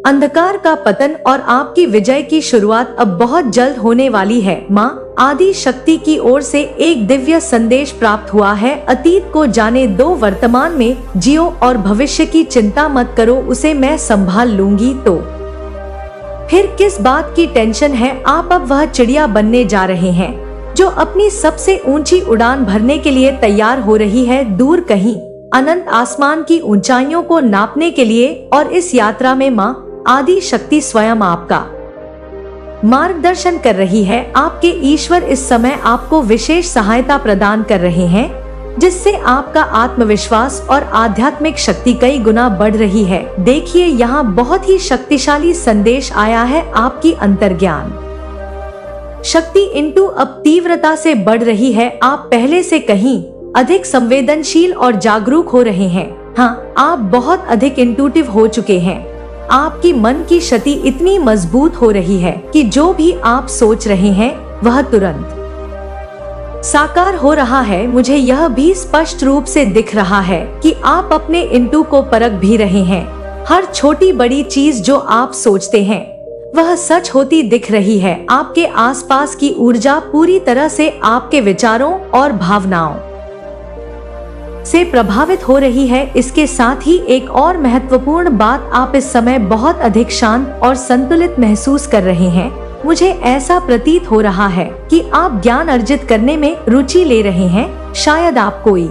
अंधकार का पतन और आपकी विजय की शुरुआत अब बहुत जल्द होने वाली है। माँ आदि शक्ति की ओर से एक दिव्य संदेश प्राप्त हुआ है। अतीत को जाने दो, वर्तमान में जियो और भविष्य की चिंता मत करो, उसे मैं संभाल लूंगी। तो फिर किस बात की टेंशन है? आप अब वह चिड़िया बनने जा रहे हैं जो अपनी सबसे ऊंची उड़ान भरने के लिए तैयार हो रही है, दूर कहीं अनंत आसमान की ऊंचाइयों को नापने के लिए। और इस यात्रा में माँ आदि शक्ति स्वयं आपका मार्गदर्शन कर रही है। आपके ईश्वर इस समय आपको विशेष सहायता प्रदान कर रहे हैं, जिससे आपका आत्मविश्वास और आध्यात्मिक शक्ति कई गुना बढ़ रही है। देखिए, यहाँ बहुत ही शक्तिशाली संदेश आया है। आपकी अंतर्ज्ञान शक्ति इंटू अब तीव्रता से बढ़ रही है। आप पहले से कहीं अधिक संवेदनशील और जागरूक हो रहे हैं। हाँ, आप बहुत अधिक इंट्यूटिव हो चुके हैं। आपकी मन की शक्ति इतनी मजबूत हो रही है कि जो भी आप सोच रहे हैं वह तुरंत साकार हो रहा है। मुझे यह भी स्पष्ट रूप से दिख रहा है कि आप अपने इंटू को परख भी रहे हैं। हर छोटी बड़ी चीज जो आप सोचते हैं वह सच होती दिख रही है। आपके आसपास की ऊर्जा पूरी तरह से आपके विचारों और भावनाओं से प्रभावित हो रही है। इसके साथ ही एक और महत्वपूर्ण बात, आप इस समय बहुत अधिक शांत और संतुलित महसूस कर रहे हैं। मुझे ऐसा प्रतीत हो रहा है कि आप ज्ञान अर्जित करने में रुचि ले रहे हैं। शायद आप कोई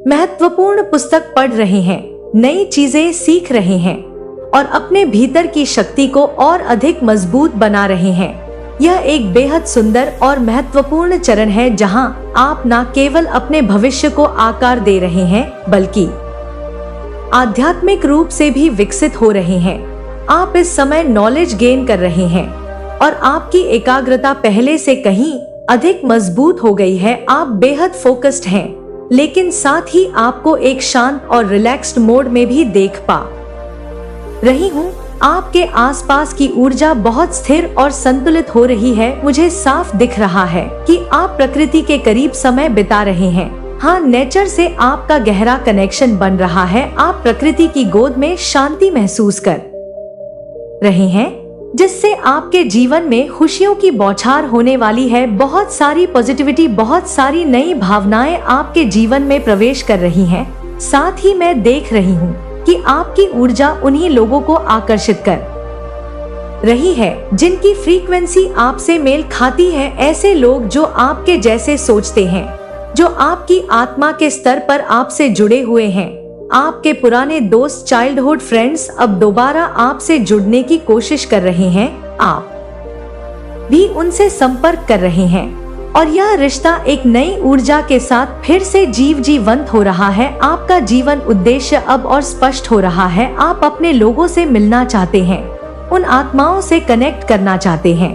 महत्वपूर्ण पुस्तक पढ़ रहे हैं, नई चीजें सीख रहे हैं और अपने भीतर की शक्ति को और अधिक मजबूत बना रहे हैं। यह एक बेहद सुंदर और महत्वपूर्ण चरण है जहां आप न केवल अपने भविष्य को आकार दे रहे हैं बल्कि आध्यात्मिक रूप से भी विकसित हो रहे हैं। आप इस समय नॉलेज गेन कर रहे हैं और आपकी एकाग्रता पहले से कहीं अधिक मजबूत हो गई है। आप बेहद फोकस्ड हैं, लेकिन साथ ही आपको एक शांत और रिलैक्स्ड मोड में भी देख पा रही हूँ। आपके आसपास की ऊर्जा बहुत स्थिर और संतुलित हो रही है। मुझे साफ दिख रहा है कि आप प्रकृति के करीब समय बिता रहे हैं। हाँ, नेचर से आपका गहरा कनेक्शन बन रहा है। आप प्रकृति की गोद में शांति महसूस कर रहे हैं, जिससे आपके जीवन में खुशियों की बौछार होने वाली है। बहुत सारी पॉजिटिविटी, बहुत सारी नई भावनाएं आपके जीवन में प्रवेश कर रही हैं। साथ ही मैं देख रही हूँ कि आपकी ऊर्जा उन्हीं लोगों को आकर्षित कर रही है जिनकी फ्रीक्वेंसी आपसे मेल खाती है। ऐसे लोग जो आपके जैसे सोचते हैं, जो आपकी आत्मा के स्तर पर आपसे जुड़े हुए हैं। आपके पुराने दोस्त, चाइल्डहुड फ्रेंड्स अब दोबारा आपसे जुड़ने की कोशिश कर रहे हैं। आप भी उनसे संपर्क कर रहे हैं और यह रिश्ता एक नई ऊर्जा के साथ फिर से जीवंत हो रहा है। आपका जीवन उद्देश्य अब और स्पष्ट हो रहा है। आप अपने लोगों से मिलना चाहते हैं, उन आत्माओं से कनेक्ट करना चाहते हैं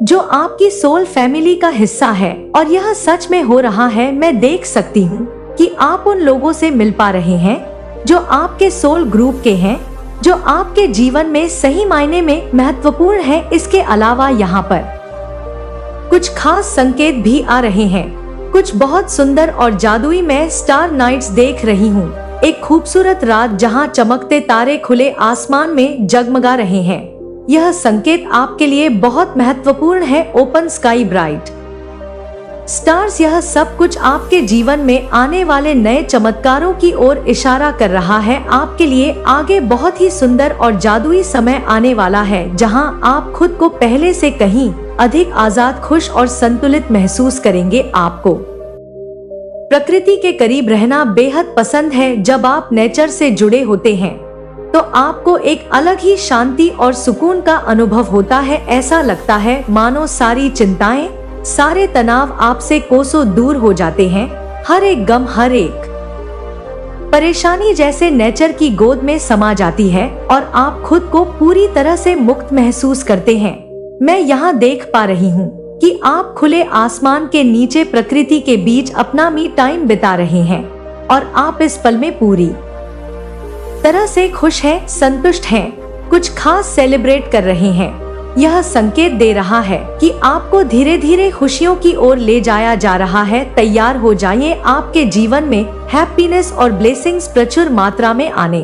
जो आपकी सोल फैमिली का हिस्सा है, और यह सच में हो रहा है। मैं देख सकती हूँ कि आप उन लोगों से मिल पा रहे हैं जो आपके सोल ग्रुप के हैं, जो आपके जीवन में सही मायने में महत्वपूर्ण है। इसके अलावा यहाँ पर कुछ खास संकेत भी आ रहे हैं, कुछ बहुत सुंदर और जादुई। मैं स्टार नाइट्स देख रही हूँ, एक खूबसूरत रात जहाँ चमकते तारे खुले आसमान में जगमगा रहे हैं। यह संकेत आपके लिए बहुत महत्वपूर्ण है। ओपन स्काई, ब्राइट स्टार्स, यह सब कुछ आपके जीवन में आने वाले नए चमत्कारों की ओर इशारा कर रहा है। आपके लिए आगे बहुत ही सुंदर और जादुई समय आने वाला है जहां आप खुद को पहले से कहीं अधिक आजाद, खुश और संतुलित महसूस करेंगे। आपको प्रकृति के करीब रहना बेहद पसंद है। जब आप नेचर से जुड़े होते हैं तो आपको एक अलग ही शांति और सुकून का अनुभव होता है। ऐसा लगता है मानो सारी चिंताएं, सारे तनाव आपसे कोसों दूर हो जाते हैं। हर एक गम, हर एक परेशानी जैसे नेचर की गोद में समा जाती है और आप खुद को पूरी तरह से मुक्त महसूस करते हैं। मैं यहाँ देख पा रही हूँ कि आप खुले आसमान के नीचे प्रकृति के बीच अपना मी टाइम बिता रहे हैं और आप इस पल में पूरी तरह से खुश हैं, संतुष्ट हैं, कुछ खास सेलिब्रेट कर रहे हैं। यह संकेत दे रहा है कि आपको धीरे धीरे खुशियों की ओर ले जाया जा रहा है। तैयार हो जाइए, आपके जीवन में हैप्पीनेस और ब्लेसिंग्स प्रचुर मात्रा में आने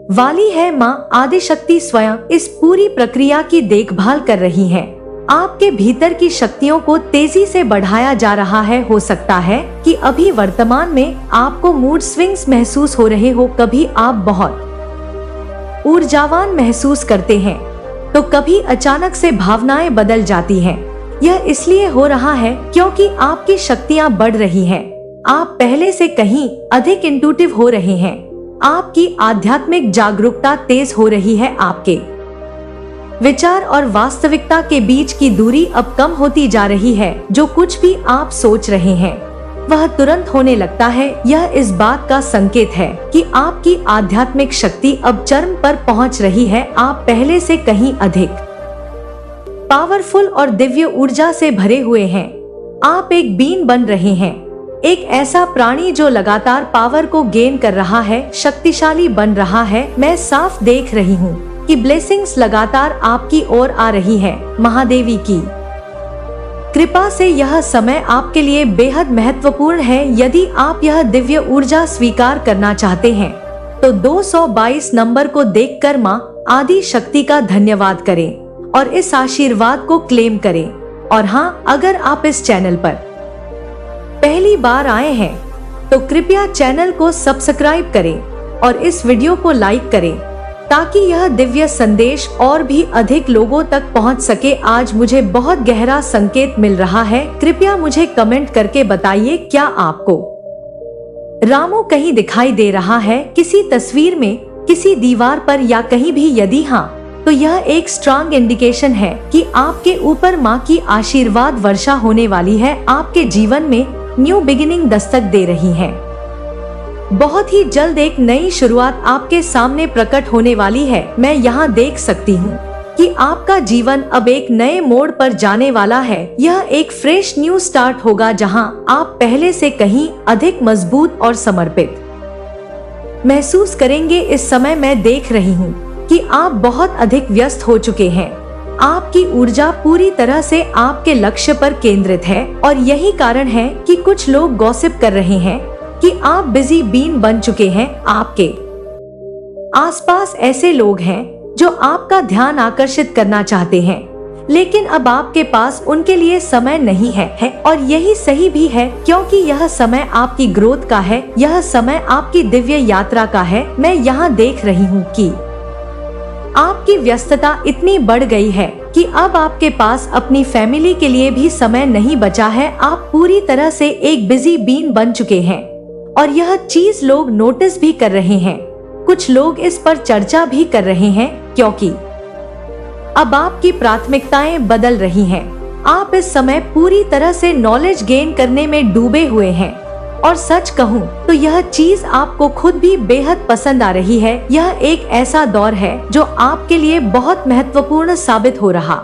वाली है माँ आदिशक्ति स्वयं इस पूरी प्रक्रिया की देखभाल कर रही है। आपके भीतर की शक्तियों को तेजी से बढ़ाया जा रहा है। हो सकता है कि अभी वर्तमान में आपको मूड स्विंग्स महसूस हो रहे हो, कभी आप बहुत ऊर्जावान महसूस करते हैं तो कभी अचानक से भावनाएं बदल जाती हैं। यह इसलिए हो रहा है क्योंकि आपकी शक्तियां बढ़ रही हैं। आप पहले से कहीं अधिक इंट्यूटिव हो रहे हैं। आपकी आध्यात्मिक जागरूकता तेज हो रही है। आपके विचार और वास्तविकता के बीच की दूरी अब कम होती जा रही है। जो कुछ भी आप सोच रहे हैं वह तुरंत होने लगता है। यह इस बात का संकेत है कि आपकी आध्यात्मिक शक्ति अब चरम पर पहुंच रही है। आप पहले से कहीं अधिक पावरफुल और दिव्य ऊर्जा से भरे हुए हैं। आप एक बीन बन रहे हैं, एक ऐसा प्राणी जो लगातार पावर को गेन कर रहा है, शक्तिशाली बन रहा है। मैं साफ देख रही हूँ कि ब्लेसिंग्स लगातार आपकी ओर आ रही है। महादेवी की कृपा से यह समय आपके लिए बेहद महत्वपूर्ण है। यदि आप यह दिव्य ऊर्जा स्वीकार करना चाहते हैं तो 222 नंबर को देखकर माँ आदि शक्ति का धन्यवाद करें और इस आशीर्वाद को क्लेम करें। और हाँ, अगर आप इस चैनल पर पहली बार आए हैं तो कृपया चैनल को सब्सक्राइब करें और इस वीडियो को लाइक करें ताकि यह दिव्य संदेश और भी अधिक लोगों तक पहुंच सके। आज मुझे बहुत गहरा संकेत मिल रहा है। कृपया मुझे कमेंट करके बताइए, क्या आपको रामू कहीं दिखाई दे रहा है, किसी तस्वीर में, किसी दीवार पर या कहीं भी? यदि हाँ, तो यह एक स्ट्रांग इंडिकेशन है कि आपके ऊपर माँ की आशीर्वाद वर्षा होने वाली है। आपके जीवन में न्यू बिगिनिंग दस्तक दे रही है। बहुत ही जल्द एक नई शुरुआत आपके सामने प्रकट होने वाली है। मैं यहाँ देख सकती हूँ कि आपका जीवन अब एक नए मोड़ पर जाने वाला है। यह एक फ्रेश न्यू स्टार्ट होगा जहाँ आप पहले से कहीं अधिक मजबूत और समर्पित महसूस करेंगे। इस समय मैं देख रही हूँ कि आप बहुत अधिक व्यस्त हो चुके हैं। आपकी ऊर्जा पूरी तरह से आपके लक्ष्य पर केंद्रित है और यही कारण है कि कुछ लोग गॉसिप कर रहे हैं कि आप बिजी बीन बन चुके हैं। आपके आसपास ऐसे लोग हैं जो आपका ध्यान आकर्षित करना चाहते हैं, लेकिन अब आपके पास उनके लिए समय नहीं है। और यही सही भी है, क्योंकि यह समय आपकी ग्रोथ का है, यह समय आपकी दिव्य यात्रा का है। मैं यहाँ देख रही हूँ कि आपकी व्यस्तता इतनी बढ़ गई है कि अब आपके पास अपनी फैमिली के लिए भी समय नहीं बचा है। आप पूरी तरह से एक बिजी बीन बन चुके हैं और यह चीज लोग नोटिस भी कर रहे हैं। कुछ लोग इस पर चर्चा भी कर रहे हैं क्योंकि अब आपकी प्राथमिकताएं बदल रही हैं। आप इस समय पूरी तरह से नॉलेज गेन करने में डूबे हुए हैं और सच कहूं तो यह चीज आपको खुद भी बेहद पसंद आ रही है। यह एक ऐसा दौर है जो आपके लिए बहुत महत्वपूर्ण साबित हो रहा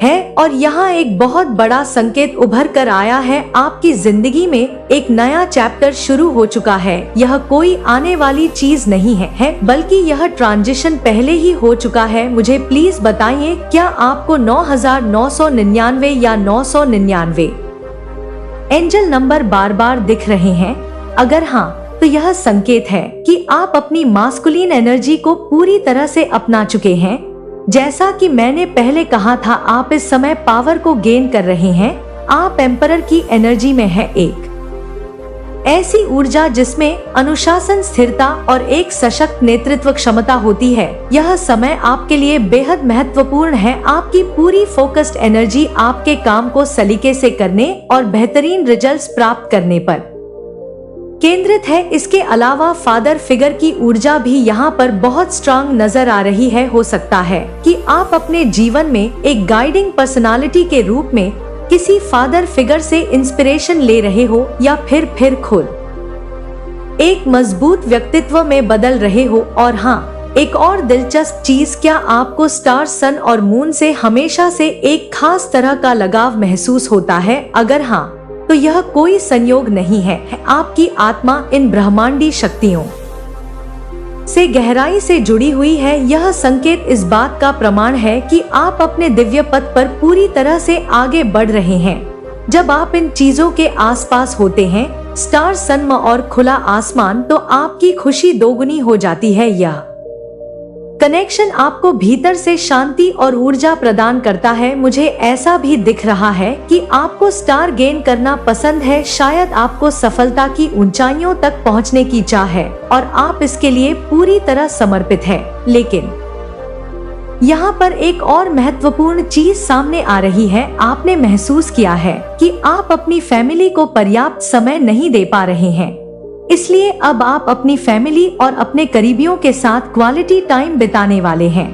है और यहाँ एक बहुत बड़ा संकेत उभर कर आया है। आपकी जिंदगी में एक नया चैप्टर शुरू हो चुका है। यह कोई आने वाली चीज नहीं है, बल्कि यह ट्रांजिशन पहले ही हो चुका है। मुझे प्लीज बताइए, क्या आपको 9999 या 999 एंजल नंबर बार बार दिख रहे हैं? अगर हाँ, तो यह संकेत है कि आप अपनी मास्कुलिन एनर्जी को पूरी तरह से अपना चुके हैं। जैसा कि मैंने पहले कहा था, आप इस समय पावर को गेन कर रहे हैं। आप एम्परर की एनर्जी में है, एक ऐसी ऊर्जा जिसमें अनुशासन, स्थिरता और एक सशक्त नेतृत्व क्षमता होती है। यह समय आपके लिए बेहद महत्वपूर्ण है। आपकी पूरी फोकस्ड एनर्जी आपके काम को सलीके से करने और बेहतरीन रिजल्ट्स प्राप्त करने पर केंद्रित है। इसके अलावा फादर फिगर की ऊर्जा भी यहाँ पर बहुत स्ट्रांग नजर आ रही है। हो सकता है कि आप अपने जीवन में एक गाइडिंग पर्सनालिटी के रूप में किसी फादर फिगर से इंस्पिरेशन ले रहे हो या फिर खुद एक मजबूत व्यक्तित्व में बदल रहे हो। और हाँ, एक और दिलचस्प चीज, क्या आपको स्टार, सन और मून से हमेशा से एक खास तरह का लगाव महसूस होता है? अगर हाँ, तो यह कोई संयोग नहीं है। आपकी आत्मा इन ब्रह्मांडी शक्तियों से गहराई से जुड़ी हुई है। यह संकेत इस बात का प्रमाण है कि आप अपने दिव्य पथ पर पूरी तरह से आगे बढ़ रहे हैं। जब आप इन चीजों के आसपास होते हैं स्टार, सन और खुला आसमान तो आपकी खुशी दोगुनी हो जाती है। यह कनेक्शन आपको भीतर से शांति और ऊर्जा प्रदान करता है। मुझे ऐसा भी दिख रहा है कि आपको स्टार गेन करना पसंद है। शायद आपको सफलता की ऊंचाइयों तक पहुंचने की चाह है और आप इसके लिए पूरी तरह समर्पित हैं। लेकिन यहाँ पर एक और महत्वपूर्ण चीज सामने आ रही है। आपने महसूस किया है कि आप अपनी फैमिली को पर्याप्त समय नहीं दे पा रहे हैं, इसलिए अब आप अपनी फैमिली और अपने करीबियों के साथ क्वालिटी टाइम बिताने वाले हैं।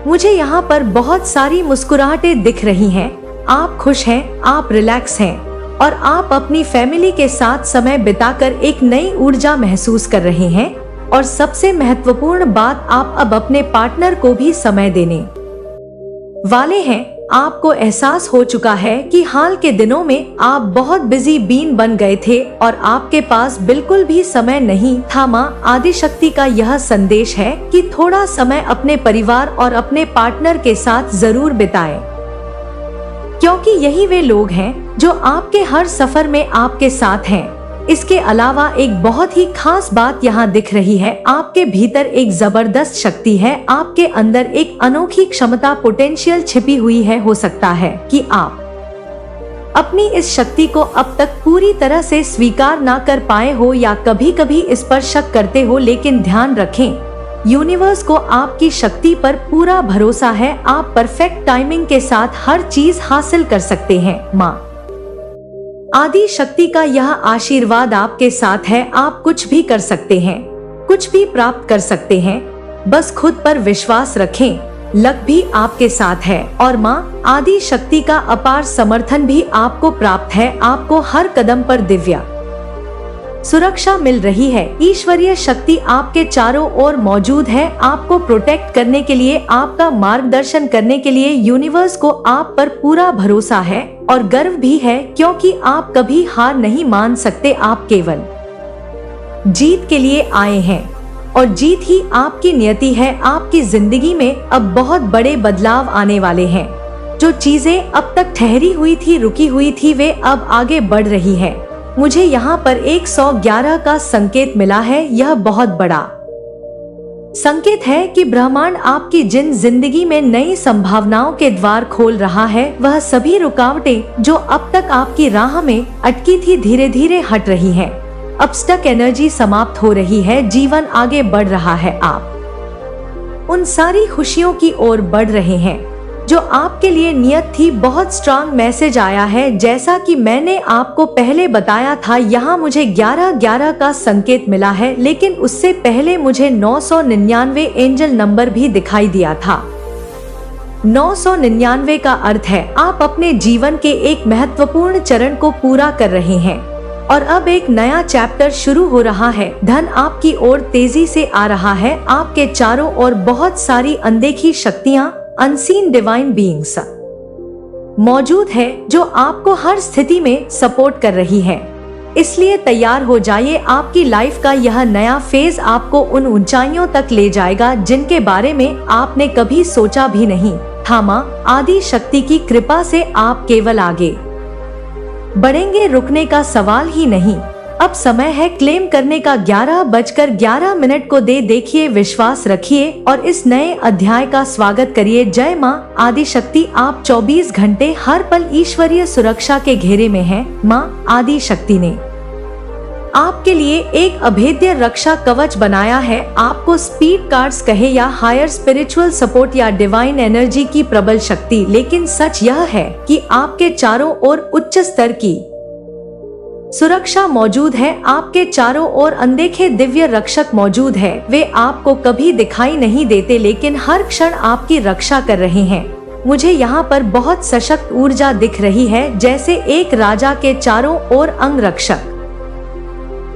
मुझे यहाँ पर बहुत सारी मुस्कुराहटें दिख रही हैं। आप खुश हैं, आप रिलैक्स हैं और आप अपनी फैमिली के साथ समय बिताकर एक नई ऊर्जा महसूस कर रहे हैं। और सबसे महत्वपूर्ण बात, आप अब अपने पार्टनर को भी समय देने वाले हैं। आपको एहसास हो चुका है कि हाल के दिनों में आप बहुत बिजी बीन बन गए थे और आपके पास बिल्कुल भी समय नहीं था। माँ आदिशक्ति का यह संदेश है कि थोड़ा समय अपने परिवार और अपने पार्टनर के साथ जरूर बिताएं, क्योंकि यही वे लोग हैं जो आपके हर सफर में आपके साथ हैं। इसके अलावा एक बहुत ही खास बात यहाँ दिख रही है। आपके भीतर एक जबरदस्त शक्ति है, आपके अंदर एक अनोखी क्षमता, पोटेंशियल छिपी हुई है। हो सकता है कि आप अपनी इस शक्ति को अब तक पूरी तरह से स्वीकार ना कर पाए हो या कभी कभी इस पर शक करते हो, लेकिन ध्यान रखें, यूनिवर्स को आपकी शक्ति पर पूरा भरोसा है। आप परफेक्ट टाइमिंग के साथ हर चीज हासिल कर सकते हैं। माँ आदि शक्ति का यह आशीर्वाद आपके साथ है। आप कुछ भी कर सकते हैं, कुछ भी प्राप्त कर सकते हैं। बस खुद पर विश्वास रखें, लक भी आपके साथ है और माँ आदि शक्ति का अपार समर्थन भी आपको प्राप्त है। आपको हर कदम पर दिव्य सुरक्षा मिल रही है। ईश्वरीय शक्ति आपके चारों ओर मौजूद है, आपको प्रोटेक्ट करने के लिए, आपका मार्गदर्शन करने के लिए। यूनिवर्स को आप पर पूरा भरोसा है और गर्व भी है, क्योंकि आप कभी हार नहीं मान सकते। आप केवल जीत के लिए आए हैं और जीत ही आपकी नियति है। आपकी जिंदगी में अब बहुत बड़े बदलाव आने वाले हैं। जो चीजें अब तक ठहरी हुई थी, रुकी हुई थी, वे अब आगे बढ़ रही है। मुझे यहाँ पर 111 का संकेत मिला है। यह बहुत बड़ा संकेत है कि ब्रह्मांड आपकी जिन जिंदगी में नई संभावनाओं के द्वार खोल रहा है, वह सभी रुकावटें जो अब तक आपकी राह में अटकी थी धीरे धीरे हट रही हैं। अब स्टक एनर्जी समाप्त हो रही है, जीवन आगे बढ़ रहा है। आप उन सारी खुशियों की ओर बढ़ रहे हैं जो आपके लिए नियत थी। बहुत स्ट्रांग मैसेज आया है, जैसा कि मैंने आपको पहले बताया था। यहाँ मुझे 11-11 का संकेत मिला है, लेकिन उससे पहले मुझे 999 एंजल नंबर भी दिखाई दिया था। 999 का अर्थ है आप अपने जीवन के एक महत्वपूर्ण चरण को पूरा कर रहे हैं और अब एक नया चैप्टर शुरू हो रहा है। धन आपकी ओर तेजी से आ रहा है। आपके चारों ओर बहुत सारी अनदेखी शक्तियाँ, अनसीन डिवाइन बीइंग्स मौजूद है जो आपको हर स्थिति में सपोर्ट कर रही है। इसलिए तैयार हो जाइए। आपकी लाइफ का यह नया फेज आपको उन ऊंचाइयों तक ले जाएगा जिनके बारे में आपने कभी सोचा भी नहीं था। माँ आदि शक्ति की कृपा से आप केवल आगे बढ़ेंगे, रुकने का सवाल ही नहीं। अब समय है क्लेम करने का। 11:11 को देखिए, विश्वास रखिए और इस नए अध्याय का स्वागत करिए। जय माँ आदिशक्ति। आप 24 घंटे हर पल ईश्वरीय सुरक्षा के घेरे में हैं। माँ आदिशक्ति ने आपके लिए एक अभेद्य रक्षा कवच बनाया है। आपको स्पीड कार्ड्स कहे या हायर स्पिरिचुअल सपोर्ट या डिवाइन एनर्जी की प्रबल शक्ति, लेकिन सच यह है कि आपके चारों ओर उच्च स्तर की सुरक्षा मौजूद है। आपके चारों ओर अनदेखे दिव्य रक्षक मौजूद है। वे आपको कभी दिखाई नहीं देते, लेकिन हर क्षण आपकी रक्षा कर रहे हैं। मुझे यहाँ पर बहुत सशक्त ऊर्जा दिख रही है, जैसे एक राजा के चारों ओर अंगरक्षक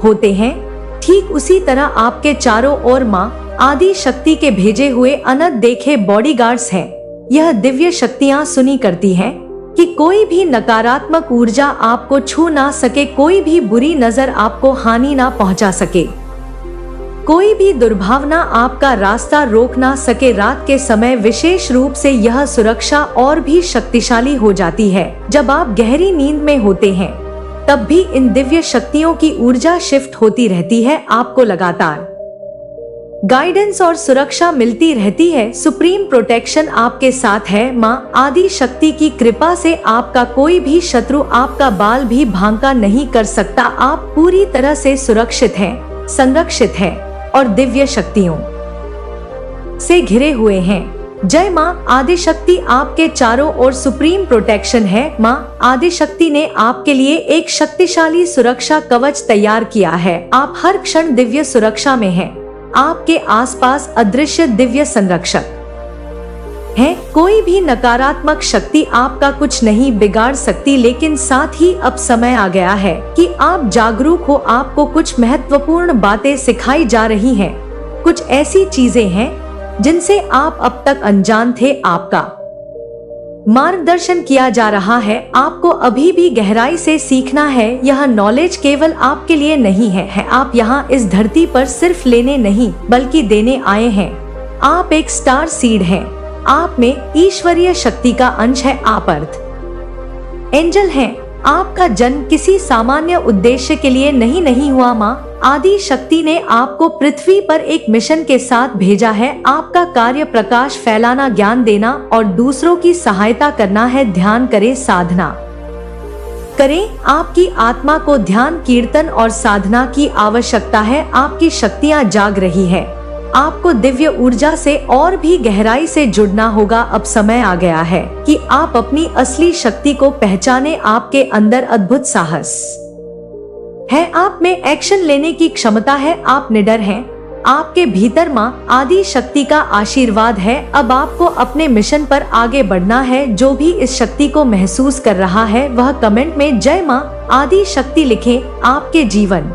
होते हैं। ठीक उसी तरह आपके चारों ओर माँ आदि शक्ति के भेजे हुए अनंत देखे बॉडीगार्ड्स हैं। यह दिव्य शक्तियाँ सुनी करती हैं कि कोई भी नकारात्मक ऊर्जा आपको छू ना सके, कोई भी बुरी नजर आपको हानि ना पहुंचा सके, कोई भी दुर्भावना आपका रास्ता रोक ना सके। रात के समय विशेष रूप से यह सुरक्षा और भी शक्तिशाली हो जाती है जब आप गहरी नींद में होते हैं। तब भी इन दिव्य शक्तियों की ऊर्जा शिफ्ट होती रहती है, आपको लगातार गाइडेंस और सुरक्षा मिलती रहती है। सुप्रीम प्रोटेक्शन आपके साथ है। माँ आदि शक्ति की कृपा से आपका कोई भी शत्रु आपका बाल भी भांका नहीं कर सकता। आप पूरी तरह से सुरक्षित हैं, संरक्षित हैं और दिव्य शक्तियों से घिरे हुए हैं। जय माँ आदि शक्ति, आपके चारों ओर सुप्रीम प्रोटेक्शन है। माँ आदि शक्ति ने आपके लिए एक शक्तिशाली सुरक्षा कवच तैयार किया है। आप हर क्षण दिव्य सुरक्षा में हैं। आपके आसपास अदृश्य दिव्य संरक्षक हैं। कोई भी नकारात्मक शक्ति आपका कुछ नहीं बिगाड़ सकती। लेकिन साथ ही अब समय आ गया है कि आप जागरूक हो। आपको कुछ महत्वपूर्ण बातें सिखाई जा रही हैं। कुछ ऐसी चीजें हैं जिनसे आप अब तक अनजान थे। आपका मार्गदर्शन किया जा रहा है। आपको अभी भी गहराई से सीखना है। यह नॉलेज केवल आपके लिए नहीं है। आप यहाँ इस धरती पर सिर्फ लेने नहीं बल्कि देने आए हैं। आप एक स्टार सीड हैं। आप में ईश्वरीय शक्ति का अंश है। आप अर्थ एंजल हैं। आपका जन्म किसी सामान्य उद्देश्य के लिए नहीं हुआ। माँ आदि शक्ति ने आपको पृथ्वी पर एक मिशन के साथ भेजा है। आपका कार्य प्रकाश फैलाना, ज्ञान देना और दूसरों की सहायता करना है। ध्यान करें, साधना करें। आपकी आत्मा को ध्यान, कीर्तन और साधना की आवश्यकता है। आपकी शक्तियाँ जाग रही है। आपको दिव्य ऊर्जा से और भी गहराई से जुड़ना होगा। अब समय आ गया है कि आप अपनी असली शक्ति को पहचाने। आपके अंदर अद्भुत साहस है। आप में एक्शन लेने की क्षमता है। आप निडर हैं। आपके भीतर माँ आदि शक्ति का आशीर्वाद है। अब आपको अपने मिशन पर आगे बढ़ना है। जो भी इस शक्ति को महसूस कर रहा है वह कमेंट में जय माँ आदि शक्ति लिखें। आपके जीवन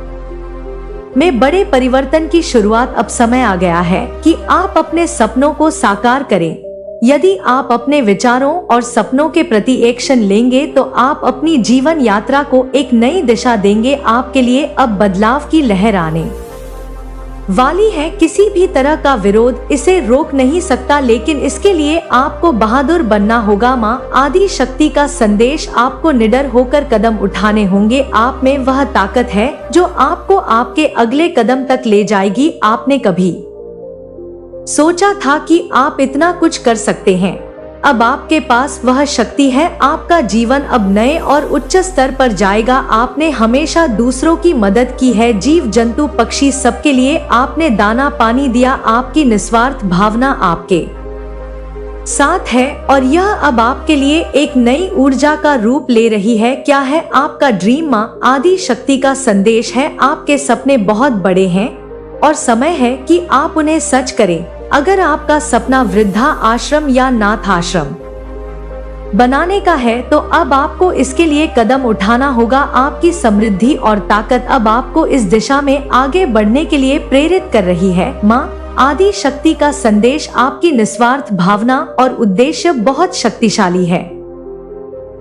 में बड़े परिवर्तन की शुरुआत। अब समय आ गया है कि आप अपने सपनों को साकार करें। यदि आप अपने विचारों और सपनों के प्रति एक्शन लेंगे तो आप अपनी जीवन यात्रा को एक नई दिशा देंगे। आपके लिए अब बदलाव की लहर आने वाली है। किसी भी तरह का विरोध इसे रोक नहीं सकता। लेकिन इसके लिए आपको बहादुर बनना होगा। माँ आदि शक्ति का संदेश, आपको निडर होकर कदम उठाने होंगे। आप में वह ताकत है जो आपको आपके अगले कदम तक ले जाएगी। आपने कभी सोचा था कि आप इतना कुछ कर सकते हैं? अब आपके पास वह शक्ति है। आपका जीवन अब नए और उच्च स्तर पर जाएगा। आपने हमेशा दूसरों की मदद की है। जीव जंतु पक्षी सबके लिए आपने दाना पानी दिया। आपकी निस्वार्थ भावना आपके साथ है और यह अब आपके लिए एक नई ऊर्जा का रूप ले रही है। क्या है आपका ड्रीम? माँ आदि शक्ति का संदेश है, आपके सपने बहुत बड़े हैं और समय है कि आप उन्हें सच करें। अगर आपका सपना वृद्धा आश्रम या नाथ आश्रम बनाने का है तो अब आपको इसके लिए कदम उठाना होगा। आपकी समृद्धि और ताकत अब आपको इस दिशा में आगे बढ़ने के लिए प्रेरित कर रही है। माँ आदि शक्ति का संदेश, आपकी निस्वार्थ भावना और उद्देश्य बहुत शक्तिशाली है।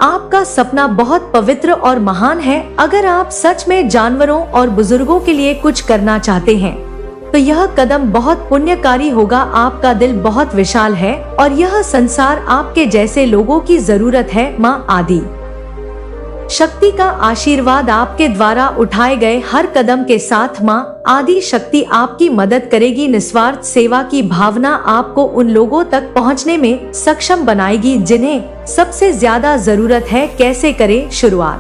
आपका सपना बहुत पवित्र और महान है। अगर आप सच में जानवरों और बुजुर्गों के लिए कुछ करना चाहते हैं तो यह कदम बहुत पुण्यकारी होगा। आपका दिल बहुत विशाल है और यह संसार आपके जैसे लोगों की जरूरत है। माँ आदि शक्ति का आशीर्वाद आपके द्वारा उठाए गए हर कदम के साथ। माँ आदि शक्ति आपकी मदद करेगी। निस्वार्थ सेवा की भावना आपको उन लोगों तक पहुँचने में सक्षम बनाएगी जिन्हें सबसे ज्यादा जरूरत है। कैसे करें शुरुआत?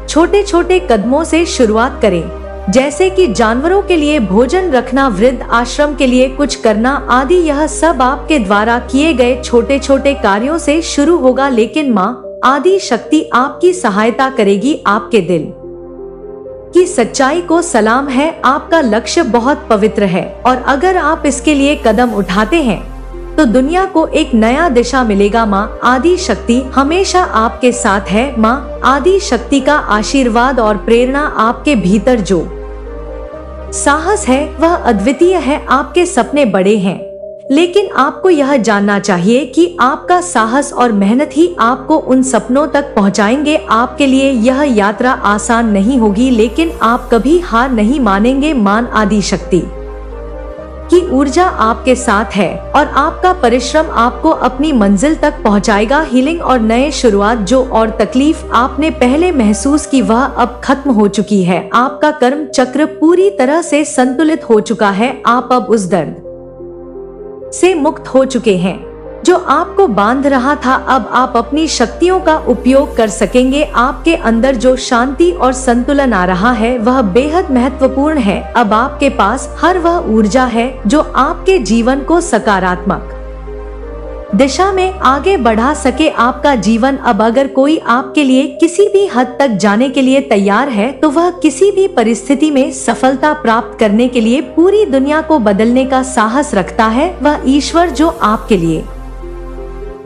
छोटे छोटे कदमों से शुरुआत करें, जैसे कि जानवरों के लिए भोजन रखना, वृद्ध आश्रम के लिए कुछ करना आदि। यह सब आपके द्वारा किए गए छोटे छोटे कार्यों से शुरू होगा। लेकिन माँ आदि शक्ति आपकी सहायता करेगी। आपके दिल की सच्चाई को सलाम है। आपका लक्ष्य बहुत पवित्र है और अगर आप इसके लिए कदम उठाते हैं तो दुनिया को एक नया दिशा मिलेगा। माँ आदि शक्ति हमेशा आपके साथ है। माँ आदि शक्ति का आशीर्वाद और प्रेरणा आपके भीतर जो साहस है वह अद्वितीय है। आपके सपने बड़े हैं लेकिन आपको यह जानना चाहिए कि आपका साहस और मेहनत ही आपको उन सपनों तक पहुंचाएंगे। आपके लिए यह यात्रा आसान नहीं होगी लेकिन आप कभी हार नहीं मानेंगे। मान आदि शक्ति की ऊर्जा आपके साथ है और आपका परिश्रम आपको अपनी मंजिल तक पहुंचाएगा। हीलिंग और नए शुरुआत, जो और तकलीफ आपने पहले महसूस की वह अब खत्म हो चुकी है। आपका कर्म चक्र पूरी तरह से संतुलित हो चुका है। आप अब उस दर्द से मुक्त हो चुके हैं जो आपको बांध रहा था। अब आप अपनी शक्तियों का उपयोग कर सकेंगे। आपके अंदर जो शांति और संतुलन आ रहा है वह बेहद महत्वपूर्ण है। अब आपके पास हर वह ऊर्जा है जो आपके जीवन को सकारात्मक दिशा में आगे बढ़ा सके। आपका जीवन अब अगर कोई आपके लिए किसी भी हद तक जाने के लिए तैयार है तो वह किसी भी परिस्थिति में सफलता प्राप्त करने के लिए पूरी दुनिया को बदलने का साहस रखता है। वह ईश्वर जो आपके लिए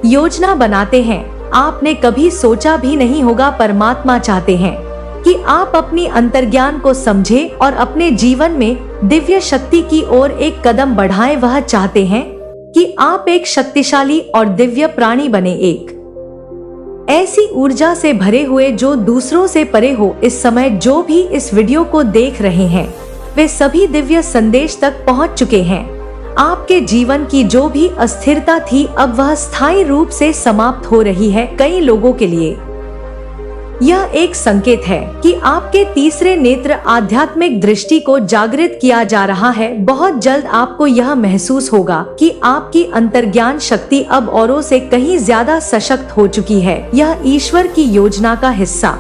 योजना बनाते हैं, आपने कभी सोचा भी नहीं होगा। परमात्मा चाहते हैं कि आप अपनी अंतर्ज्ञान को समझें और अपने जीवन में दिव्य शक्ति की ओर एक कदम बढ़ाएं। वह चाहते हैं कि आप एक शक्तिशाली और दिव्य प्राणी बने, एक ऐसी ऊर्जा से भरे हुए जो दूसरों से परे हो। इस समय जो भी इस वीडियो को देख रहे हैं वे सभी दिव्य संदेश तक पहुंच चुके हैं। आपके जीवन की जो भी अस्थिरता थी अब वह स्थायी रूप से समाप्त हो रही है। कई लोगों के लिए यह एक संकेत है कि आपके तीसरे नेत्र आध्यात्मिक दृष्टि को जागृत किया जा रहा है। बहुत जल्द आपको यह महसूस होगा कि आपकी अंतर्ज्ञान शक्ति अब औरों से कहीं ज्यादा सशक्त हो चुकी है। यह ईश्वर की योजना का हिस्सा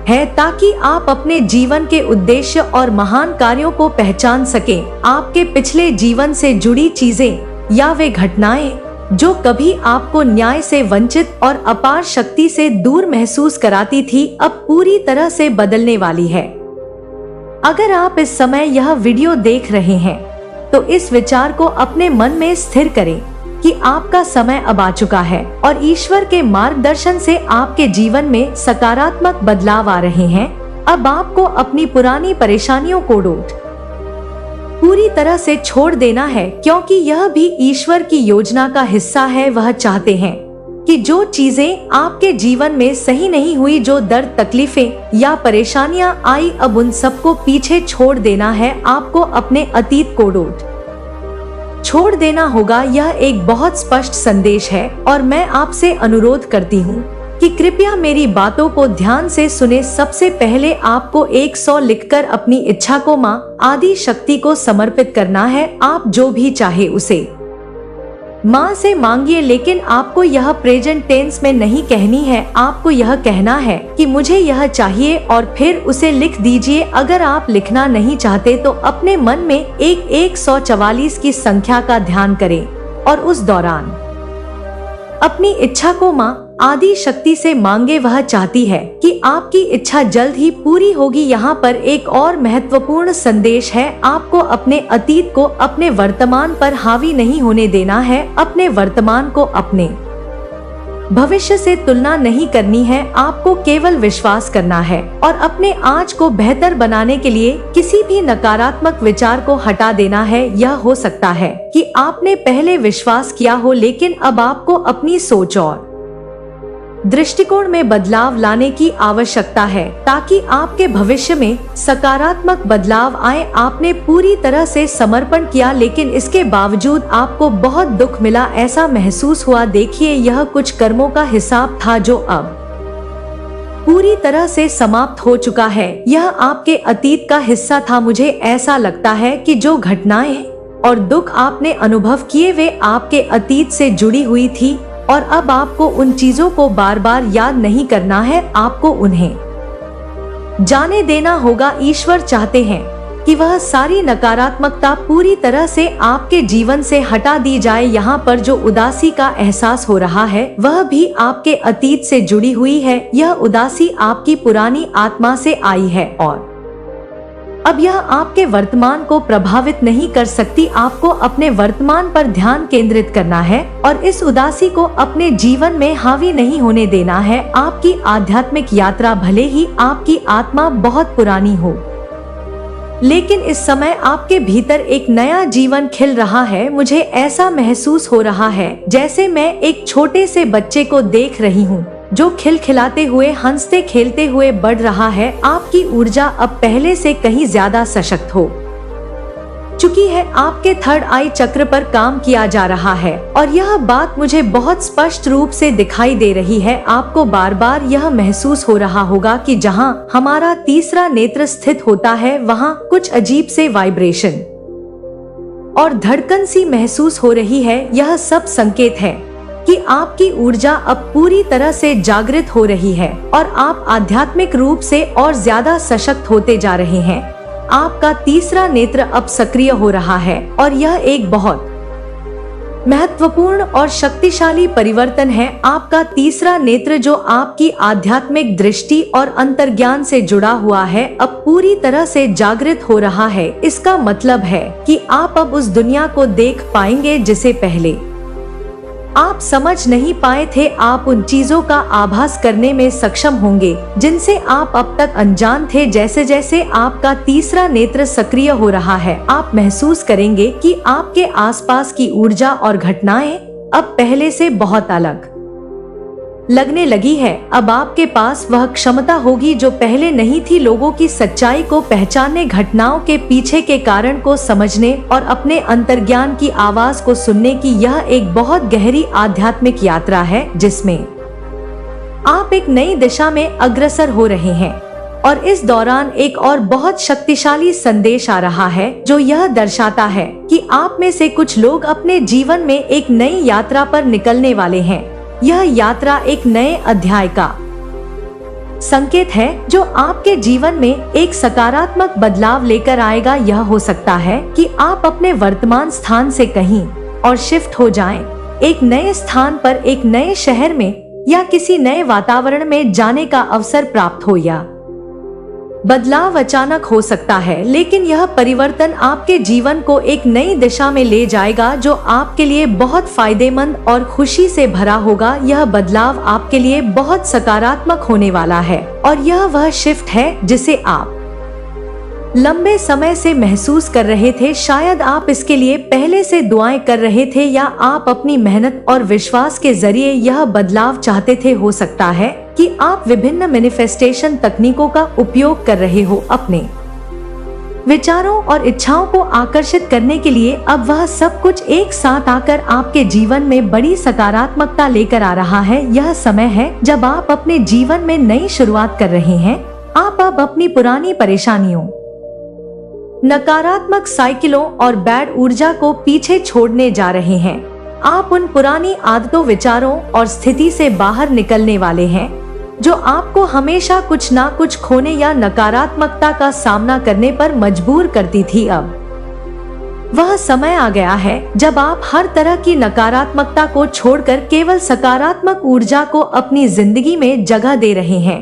है ताकि आप अपने जीवन के उद्देश्य और महान कार्यों को पहचान सकें। आपके पिछले जीवन से जुड़ी चीजें या वे घटनाएं जो कभी आपको न्याय से वंचित और अपार शक्ति से दूर महसूस कराती थी अब पूरी तरह से बदलने वाली है। अगर आप इस समय यह वीडियो देख रहे हैं तो इस विचार को अपने मन में स्थिर करें कि आपका समय अब आ चुका है और ईश्वर के मार्गदर्शन से आपके जीवन में सकारात्मक बदलाव आ रहे हैं। अब आपको अपनी पुरानी परेशानियों को पूरी तरह से छोड़ देना है क्योंकि यह भी ईश्वर की योजना का हिस्सा है। वह चाहते हैं कि जो चीजें आपके जीवन में सही नहीं हुई, जो दर्द, तकलीफें या परेशानियां आई, अब उन सबको पीछे छोड़ देना है। आपको अपने अतीत को छोड़ देना होगा। यह एक बहुत स्पष्ट संदेश है और मैं आपसे अनुरोध करती हूँ कि कृपया मेरी बातों को ध्यान से सुने। सबसे पहले आपको 100 लिखकर अपनी इच्छा को मां आदि शक्ति को समर्पित करना है। आप जो भी चाहे उसे मां से मांगिए, लेकिन आपको यह प्रेजेंट टेंस में नहीं कहनी है। आपको यह कहना है कि मुझे यह चाहिए और फिर उसे लिख दीजिए। अगर आप लिखना नहीं चाहते तो अपने मन में एक 144 की संख्या का ध्यान करें और उस दौरान अपनी इच्छा को मां आदि शक्ति से मांगे। वह चाहती है कि आपकी इच्छा जल्द ही पूरी होगी। यहाँ पर एक और महत्वपूर्ण संदेश है। आपको अपने अतीत को अपने वर्तमान पर हावी नहीं होने देना है। अपने वर्तमान को अपने भविष्य से तुलना नहीं करनी है। आपको केवल विश्वास करना है और अपने आज को बेहतर बनाने के लिए किसी भी नकारात्मक विचार को हटा देना है। यह हो सकता है कि आपने पहले विश्वास किया हो, लेकिन अब आपको अपनी सोच और दृष्टिकोण में बदलाव लाने की आवश्यकता है ताकि आपके भविष्य में सकारात्मक बदलाव आए। आपने पूरी तरह से समर्पण किया, लेकिन इसके बावजूद आपको बहुत दुख मिला, ऐसा महसूस हुआ। देखिए, यह कुछ कर्मों का हिसाब था जो अब पूरी तरह से समाप्त हो चुका है। यह आपके अतीत का हिस्सा था। मुझे ऐसा लगता है कि जो घटनाएं और दुख आपने अनुभव किए वे आपके अतीत से जुड़ी हुई थी और अब आपको उन चीजों को बार बार याद नहीं करना है। आपको उन्हें जाने देना होगा। ईश्वर चाहते हैं कि वह सारी नकारात्मकता पूरी तरह से आपके जीवन से हटा दी जाए। यहाँ पर जो उदासी का एहसास हो रहा है वह भी आपके अतीत से जुड़ी हुई है। यह उदासी आपकी पुरानी आत्मा से आई है और अब यह आपके वर्तमान को प्रभावित नहीं कर सकती। आपको अपने वर्तमान पर ध्यान केंद्रित करना है और इस उदासी को अपने जीवन में हावी नहीं होने देना है। आपकी आध्यात्मिक यात्रा भले ही आपकी आत्मा बहुत पुरानी हो, लेकिन इस समय आपके भीतर एक नया जीवन खिल रहा है। मुझे ऐसा महसूस हो रहा है जैसे मैं एक छोटे से बच्चे को देख रही हूँ जो खिलखिलाते हुए, हंसते खेलते हुए बढ़ रहा है। आपकी ऊर्जा अब पहले से कहीं ज्यादा सशक्त हो चुकी है। आपके थर्ड आई चक्र पर काम किया जा रहा है और यह बात मुझे बहुत स्पष्ट रूप से दिखाई दे रही है। आपको बार बार यह महसूस हो रहा होगा कि जहां हमारा तीसरा नेत्र स्थित होता है वहां कुछ अजीब से वाइब्रेशन और धड़कन सी महसूस हो रही है। यह सब संकेत है कि आपकी ऊर्जा अब पूरी तरह से जागृत हो रही है और आप आध्यात्मिक रूप से और ज्यादा सशक्त होते जा रहे हैं। आपका तीसरा नेत्र अब सक्रिय हो रहा है और यह एक बहुत महत्वपूर्ण और शक्तिशाली परिवर्तन है। आपका तीसरा नेत्र जो आपकी आध्यात्मिक दृष्टि और अंतर्ज्ञान से जुड़ा हुआ है अब पूरी तरह से जागृत हो रहा है। इसका मतलब है कि आप अब उस दुनिया को देख पाएंगे जिसे पहले आप समझ नहीं पाए थे। आप उन चीजों का आभास करने में सक्षम होंगे जिनसे आप अब तक अनजान थे। जैसे जैसे आपका तीसरा नेत्र सक्रिय हो रहा है आप महसूस करेंगे कि आपके आसपास की ऊर्जा और घटनाएं अब पहले से बहुत अलग लगने लगी है। अब आपके पास वह क्षमता होगी जो पहले नहीं थी, लोगों की सच्चाई को पहचानने, घटनाओं के पीछे के कारण को समझने और अपने अंतर्ज्ञान की आवाज को सुनने की। यह एक बहुत गहरी आध्यात्मिक यात्रा है जिसमें आप एक नई दिशा में अग्रसर हो रहे हैं और इस दौरान एक और बहुत शक्तिशाली संदेश आ रहा है जो यह दर्शाता है कि आप में से कुछ लोग अपने जीवन में एक नई यात्रा पर निकलने वाले हैं। यह यात्रा एक नए अध्याय का संकेत है जो आपके जीवन में एक सकारात्मक बदलाव लेकर आएगा। यह हो सकता है कि आप अपने वर्तमान स्थान से कहीं और शिफ्ट हो जाएं, एक नए स्थान पर, एक नए शहर में या किसी नए वातावरण में जाने का अवसर प्राप्त हो। या बदलाव अचानक हो सकता है लेकिन यह परिवर्तन आपके जीवन को एक नई दिशा में ले जाएगा जो आपके लिए बहुत फायदेमंद और खुशी से भरा होगा। यह बदलाव आपके लिए बहुत सकारात्मक होने वाला है और यह वह शिफ्ट है जिसे आप लंबे समय से महसूस कर रहे थे। शायद आप इसके लिए पहले से दुआएं कर रहे थे या आप अपनी मेहनत और विश्वास के जरिए यह बदलाव चाहते थे। हो सकता है कि आप विभिन्न मैनिफेस्टेशन तकनीकों का उपयोग कर रहे हो अपने विचारों और इच्छाओं को आकर्षित करने के लिए। अब वह सब कुछ एक साथ आकर आपके जीवन में बड़ी सकारात्मकता लेकर आ रहा है। यह समय है जब आप अपने जीवन में नई शुरुआत कर रहे हैं। आप अब अपनी पुरानी परेशानियों, नकारात्मक साइकिलों और बैड ऊर्जा को पीछे छोड़ने जा रहे हैं। आप उन पुरानी आदतों, विचारों और स्थिति से बाहर निकलने वाले हैं जो आपको हमेशा कुछ ना कुछ खोने या नकारात्मकता का सामना करने पर मजबूर करती थी। अब वह समय आ गया है जब आप हर तरह की नकारात्मकता को छोड़कर केवल सकारात्मक ऊर्जा को अपनी जिंदगी में जगह दे रहे हैं।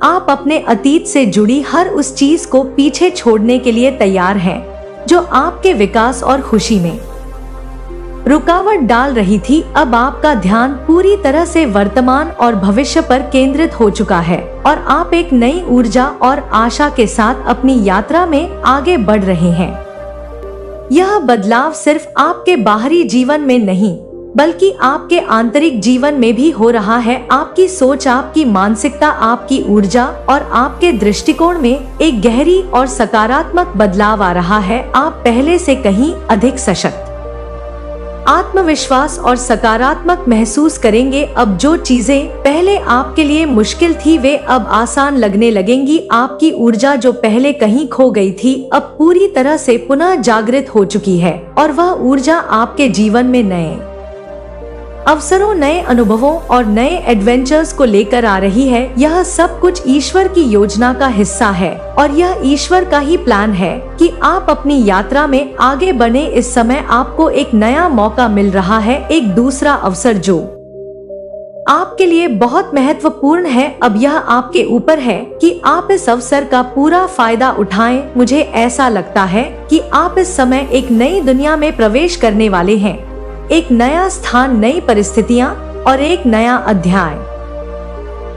आप अपने अतीत से जुड़ी हर उस चीज को पीछे छोड़ने के लिए तैयार हैं जो आपके विकास और खुशी में रुकावट डाल रही थी। अब आपका ध्यान पूरी तरह से वर्तमान और भविष्य पर केंद्रित हो चुका है और आप एक नई ऊर्जा और आशा के साथ अपनी यात्रा में आगे बढ़ रहे हैं। यह बदलाव सिर्फ आपके बाहरी जीवन में नहीं बल्कि आपके आंतरिक जीवन में भी हो रहा है। आपकी सोच, आपकी मानसिकता, आपकी ऊर्जा और आपके दृष्टिकोण में एक गहरी और सकारात्मक बदलाव आ रहा है। आप पहले से कहीं अधिक सशक्त, आत्मविश्वास और सकारात्मक महसूस करेंगे। अब जो चीजें पहले आपके लिए मुश्किल थी वे अब आसान लगने लगेंगी। आपकी ऊर्जा जो पहले कहीं खो गई थी अब पूरी तरह से पुनः जागृत हो चुकी है और वह ऊर्जा आपके जीवन में नए अवसरों, नए अनुभवों और नए एडवेंचर्स को लेकर आ रही है। यह सब कुछ ईश्वर की योजना का हिस्सा है और यह ईश्वर का ही प्लान है कि आप अपनी यात्रा में आगे बढ़े। इस समय आपको एक नया मौका मिल रहा है, एक दूसरा अवसर जो आपके लिए बहुत महत्वपूर्ण है। अब यह आपके ऊपर है कि आप इस अवसर का पूरा फायदा उठाएं। मुझे ऐसा लगता है कि आप इस समय एक नई दुनिया में प्रवेश करने वाले हैं, एक नया स्थान, नई परिस्थितियां और एक नया अध्याय।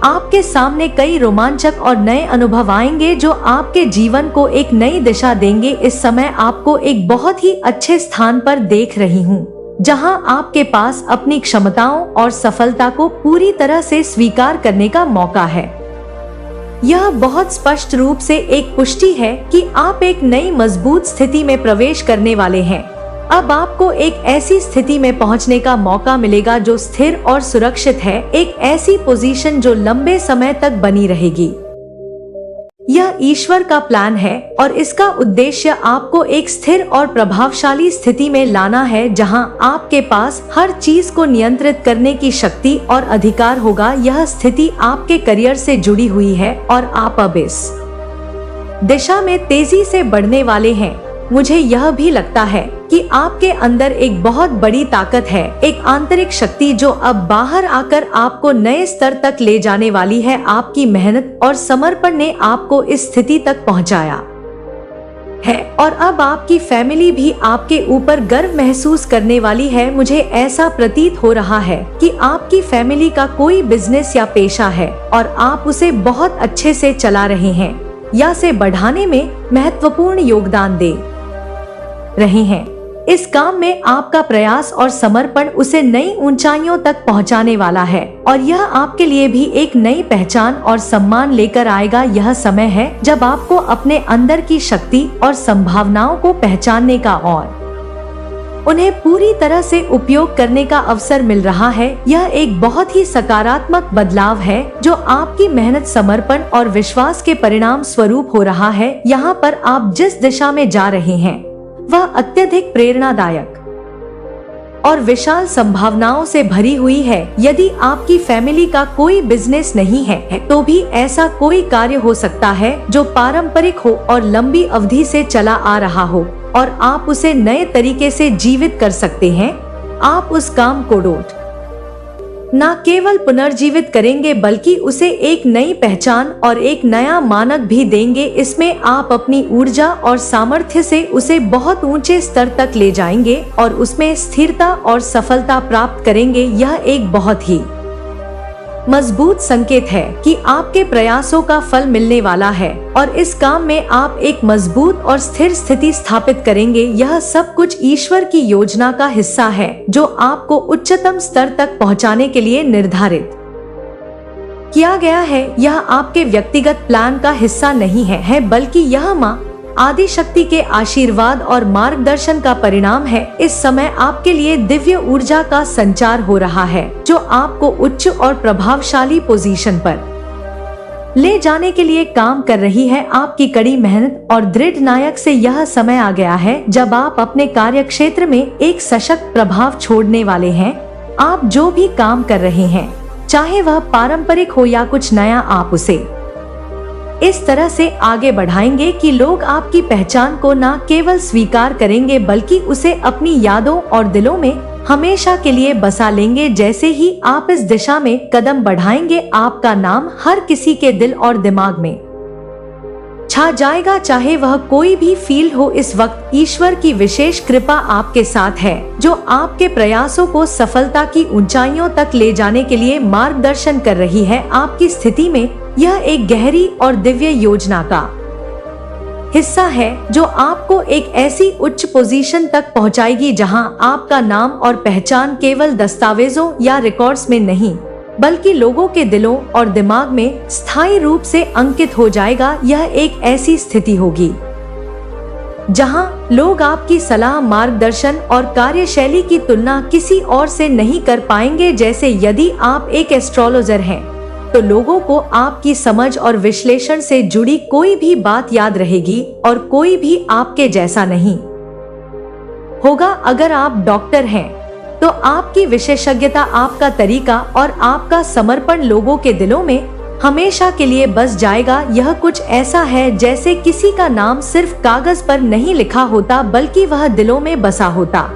आपके सामने कई रोमांचक और नए अनुभव आएंगे जो आपके जीवन को एक नई दिशा देंगे। इस समय आपको एक बहुत ही अच्छे स्थान पर देख रही हूँ जहां आपके पास अपनी क्षमताओं और सफलता को पूरी तरह से स्वीकार करने का मौका है। यह बहुत स्पष्ट रूप से एक पुष्टि है कि आप एक नई मजबूत स्थिति में प्रवेश करने वाले हैं। अब आपको एक ऐसी स्थिति में पहुंचने का मौका मिलेगा जो स्थिर और सुरक्षित है, एक ऐसी पोजीशन जो लंबे समय तक बनी रहेगी। यह ईश्वर का प्लान है और इसका उद्देश्य आपको एक स्थिर और प्रभावशाली स्थिति में लाना है, जहां आपके पास हर चीज को नियंत्रित करने की शक्ति और अधिकार होगा। यह स्थिति आपके करियर से जुड़ी हुई है और आप अब इस दिशा में तेजी से बढ़ने वाले हैं। मुझे यह भी लगता है कि आपके अंदर एक बहुत बड़ी ताकत है, एक आंतरिक शक्ति जो अब बाहर आकर आपको नए स्तर तक ले जाने वाली है। आपकी मेहनत और समर्पण ने आपको इस स्थिति तक पहुंचाया है और अब आपकी फैमिली भी आपके ऊपर गर्व महसूस करने वाली है। मुझे ऐसा प्रतीत हो रहा है कि आपकी फैमिली का कोई बिजनेस या पेशा है और आप उसे बहुत अच्छे से चला रहे हैं या से बढ़ाने में महत्वपूर्ण योगदान दे रहे हैं। इस काम में आपका प्रयास और समर्पण उसे नई ऊंचाइयों तक पहुंचाने वाला है और यह आपके लिए भी एक नई पहचान और सम्मान लेकर आएगा। यह समय है जब आपको अपने अंदर की शक्ति और संभावनाओं को पहचानने का और उन्हें पूरी तरह से उपयोग करने का अवसर मिल रहा है। यह एक बहुत ही सकारात्मक बदलाव है जो आपकी मेहनत, समर्पण और विश्वास के परिणाम स्वरूप हो रहा है। यहाँ पर आप जिस दिशा में जा रहे हैं वह अत्यधिक प्रेरणादायक और विशाल संभावनाओं से भरी हुई है। यदि आपकी फैमिली का कोई बिजनेस नहीं है तो भी ऐसा कोई कार्य हो सकता है जो पारंपरिक हो और लंबी अवधि से चला आ रहा हो और आप उसे नए तरीके से जीवित कर सकते हैं। आप उस काम को न केवल पुनर्जीवित करेंगे बल्कि उसे एक नई पहचान और एक नया मानक भी देंगे। इसमें आप अपनी ऊर्जा और सामर्थ्य से उसे बहुत ऊंचे स्तर तक ले जाएंगे और उसमें स्थिरता और सफलता प्राप्त करेंगे। यह एक बहुत ही मजबूत संकेत है कि आपके प्रयासों का फल मिलने वाला है और इस काम में आप एक मजबूत और स्थिर स्थिति स्थापित करेंगे। यह सब कुछ ईश्वर की योजना का हिस्सा है जो आपको उच्चतम स्तर तक पहुंचाने के लिए निर्धारित किया गया है। यह आपके व्यक्तिगत प्लान का हिस्सा नहीं है बल्कि यह माँ आदि शक्ति के आशीर्वाद और मार्गदर्शन का परिणाम है। इस समय आपके लिए दिव्य ऊर्जा का संचार हो रहा है जो आपको उच्च और प्रभावशाली पोजीशन पर ले जाने के लिए काम कर रही है। आपकी कड़ी मेहनत और दृढ़ नायक से यह समय आ गया है जब आप अपने कार्य क्षेत्र में एक सशक्त प्रभाव छोड़ने वाले हैं। आप जो भी काम कर रहे हैं, चाहे वह पारंपरिक हो या कुछ नया, आप उसे इस तरह से आगे बढ़ाएंगे कि लोग आपकी पहचान को न केवल स्वीकार करेंगे बल्कि उसे अपनी यादों और दिलों में हमेशा के लिए बसा लेंगे। जैसे ही आप इस दिशा में कदम बढ़ाएंगे, आपका नाम हर किसी के दिल और दिमाग में छा जाएगा, चाहे वह कोई भी फील्ड हो। इस वक्त ईश्वर की विशेष कृपा आपके साथ है जो आपके प्रयासों को सफलता की ऊंचाइयों तक ले जाने के लिए मार्गदर्शन कर रही है। आपकी स्थिति में यह एक गहरी और दिव्य योजना का हिस्सा है जो आपको एक ऐसी उच्च पोजीशन तक पहुंचाएगी जहां आपका नाम और पहचान केवल दस्तावेजों या रिकॉर्ड्स में नहीं बल्कि लोगों के दिलों और दिमाग में स्थायी रूप से अंकित हो जाएगा। यह एक ऐसी स्थिति होगी जहां लोग आपकी सलाह, मार्गदर्शन और कार्यशैली की तुलना किसी और से नहीं कर पाएंगे। जैसे यदि आप एक एस्ट्रोलॉजर हैं तो लोगों को आपकी समझ और विश्लेषण से जुड़ी कोई भी बात याद रहेगी और कोई भी आपके जैसा नहीं होगा। अगर आप डॉक्टर हैं तो आपकी विशेषज्ञता, आपका तरीका और आपका समर्पण लोगों के दिलों में हमेशा के लिए बस जाएगा। यह कुछ ऐसा है जैसे किसी का नाम सिर्फ कागज पर नहीं लिखा होता बल्कि वह दिलों में बसा होता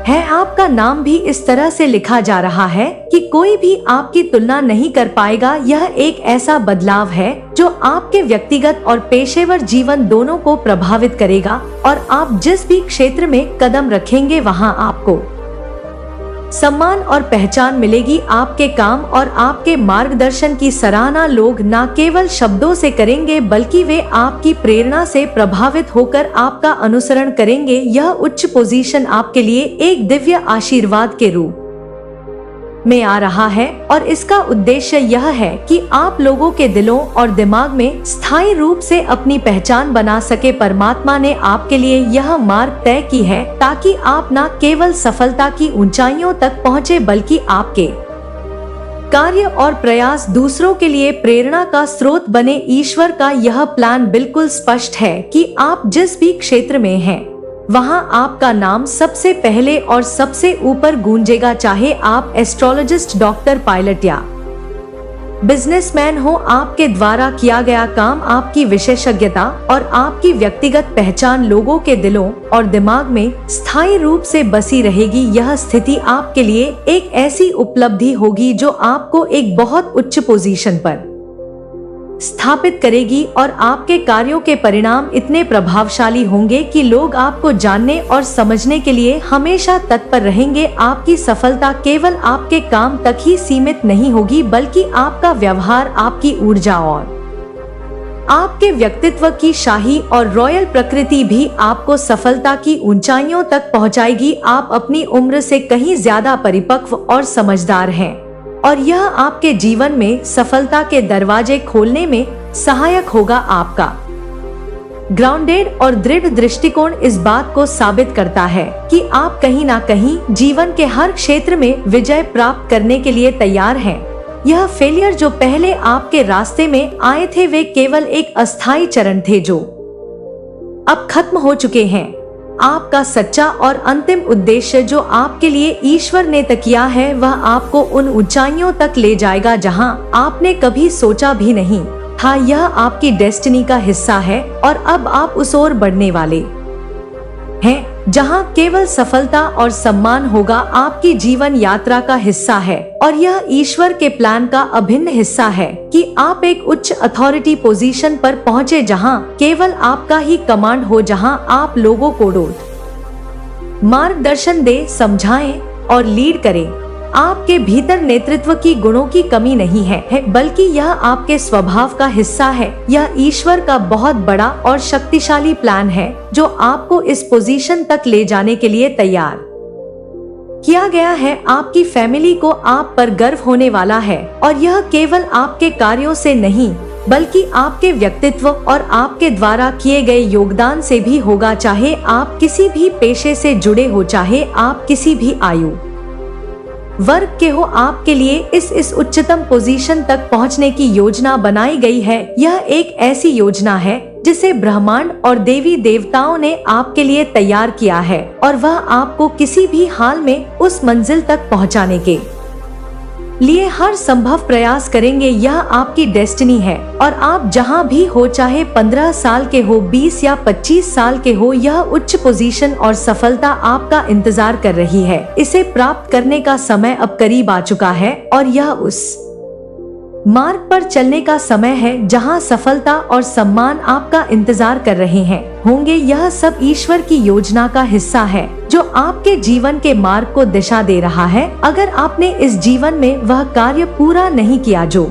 है। आपका नाम भी इस तरह से लिखा जा रहा है कि कोई भी आपकी तुलना नहीं कर पाएगा। यह एक ऐसा बदलाव है जो आपके व्यक्तिगत और पेशेवर जीवन दोनों को प्रभावित करेगा और आप जिस भी क्षेत्र में कदम रखेंगे वहां आपको सम्मान और पहचान मिलेगी। आपके काम और आपके मार्गदर्शन की सराहना लोग न केवल शब्दों से करेंगे बल्कि वे आपकी प्रेरणा से प्रभावित होकर आपका अनुसरण करेंगे। यह उच्च पोजीशन आपके लिए एक दिव्य आशीर्वाद के रूप में आ रहा है और इसका उद्देश्य यह है कि आप लोगों के दिलों और दिमाग में स्थायी रूप से अपनी पहचान बना सके। परमात्मा ने आपके लिए यह मार्ग तय की है ताकि आप न केवल सफलता की ऊंचाइयों तक पहुँचे बल्कि आपके कार्य और प्रयास दूसरों के लिए प्रेरणा का स्रोत बने। ईश्वर का यह प्लान बिल्कुल स्पष्ट है कि आप जिस भी क्षेत्र में हैं, वहां आपका नाम सबसे पहले और सबसे ऊपर गूंजेगा। चाहे आप एस्ट्रोलॉजिस्ट, डॉक्टर, पायलट या बिजनेसमैन हो, आपके द्वारा किया गया काम, आपकी विशेषज्ञता और आपकी व्यक्तिगत पहचान लोगों के दिलों और दिमाग में स्थायी रूप से बसी रहेगी। यह स्थिति आपके लिए एक ऐसी उपलब्धि होगी जो आपको एक बहुत उच्च पोजीशन पर स्थापित करेगी और आपके कार्यों के परिणाम इतने प्रभावशाली होंगे कि लोग आपको जानने और समझने के लिए हमेशा तत्पर रहेंगे। आपकी सफलता केवल आपके काम तक ही सीमित नहीं होगी बल्कि आपका व्यवहार, आपकी ऊर्जा और आपके व्यक्तित्व की शाही और रॉयल प्रकृति भी आपको सफलता की ऊंचाइयों तक पहुंचाएगी। आप अपनी उम्र से कहीं ज्यादा परिपक्व और समझदार हैं और यह आपके जीवन में सफलता के दरवाजे खोलने में सहायक होगा। आपका ग्राउंडेड और दृढ़ दृष्टिकोण इस बात को साबित करता है कि आप कहीं ना कहीं जीवन के हर क्षेत्र में विजय प्राप्त करने के लिए तैयार हैं। यह फेलियर जो पहले आपके रास्ते में आए थे, वे केवल एक अस्थायी चरण थे जो अब खत्म हो चुके हैं। आपका सच्चा और अंतिम उद्देश्य जो आपके लिए ईश्वर ने तय किया है, वह आपको उन ऊंचाइयों तक ले जाएगा जहां आपने कभी सोचा भी नहीं था। यह आपकी डेस्टिनी का हिस्सा है और अब आप उस ओर बढ़ने वाले हैं जहां केवल सफलता और सम्मान होगा। आपकी जीवन यात्रा का हिस्सा है और यह ईश्वर के प्लान का अभिन्न हिस्सा है कि आप एक उच्च अथॉरिटी पोजीशन पर पहुंचे जहां केवल आपका ही कमांड हो, जहां आप लोगों को मार्गदर्शन दे, समझाएं और लीड करें। आपके भीतर नेतृत्व की गुणों की कमी नहीं है बल्कि यह आपके स्वभाव का हिस्सा है। यह ईश्वर का बहुत बड़ा और शक्तिशाली प्लान है जो आपको इस पोजीशन तक ले जाने के लिए तैयार किया गया है। आपकी फैमिली को आप पर गर्व होने वाला है और यह केवल आपके कार्यों से नहीं बल्कि आपके व्यक्तित्व और आपके द्वारा किए गए योगदान से भी होगा। चाहे आप किसी भी पेशे से जुड़े हो, चाहे आप किसी भी आयु वर्ग के हो, आपके लिए इस उच्चतम पोजीशन तक पहुंचने की योजना बनाई गई है। यह एक ऐसी योजना है जिसे ब्रह्मांड और देवी देवताओं ने आपके लिए तैयार किया है और वह आपको किसी भी हाल में उस मंजिल तक पहुंचाने के लिए हर संभव प्रयास करेंगे। यह आपकी डेस्टिनी है और आप जहां भी हो, चाहे 15 साल के हो, 20 या 25 साल के हो, यह उच्च पोजीशन और सफलता आपका इंतजार कर रही है। इसे प्राप्त करने का समय अब करीब आ चुका है और यह उस मार्ग पर चलने का समय है जहां सफलता और सम्मान आपका इंतजार कर रहे हैं होंगे। यह सब ईश्वर की योजना का हिस्सा है जो आपके जीवन के मार्ग को दिशा दे रहा है। अगर आपने इस जीवन में वह कार्य पूरा नहीं किया जो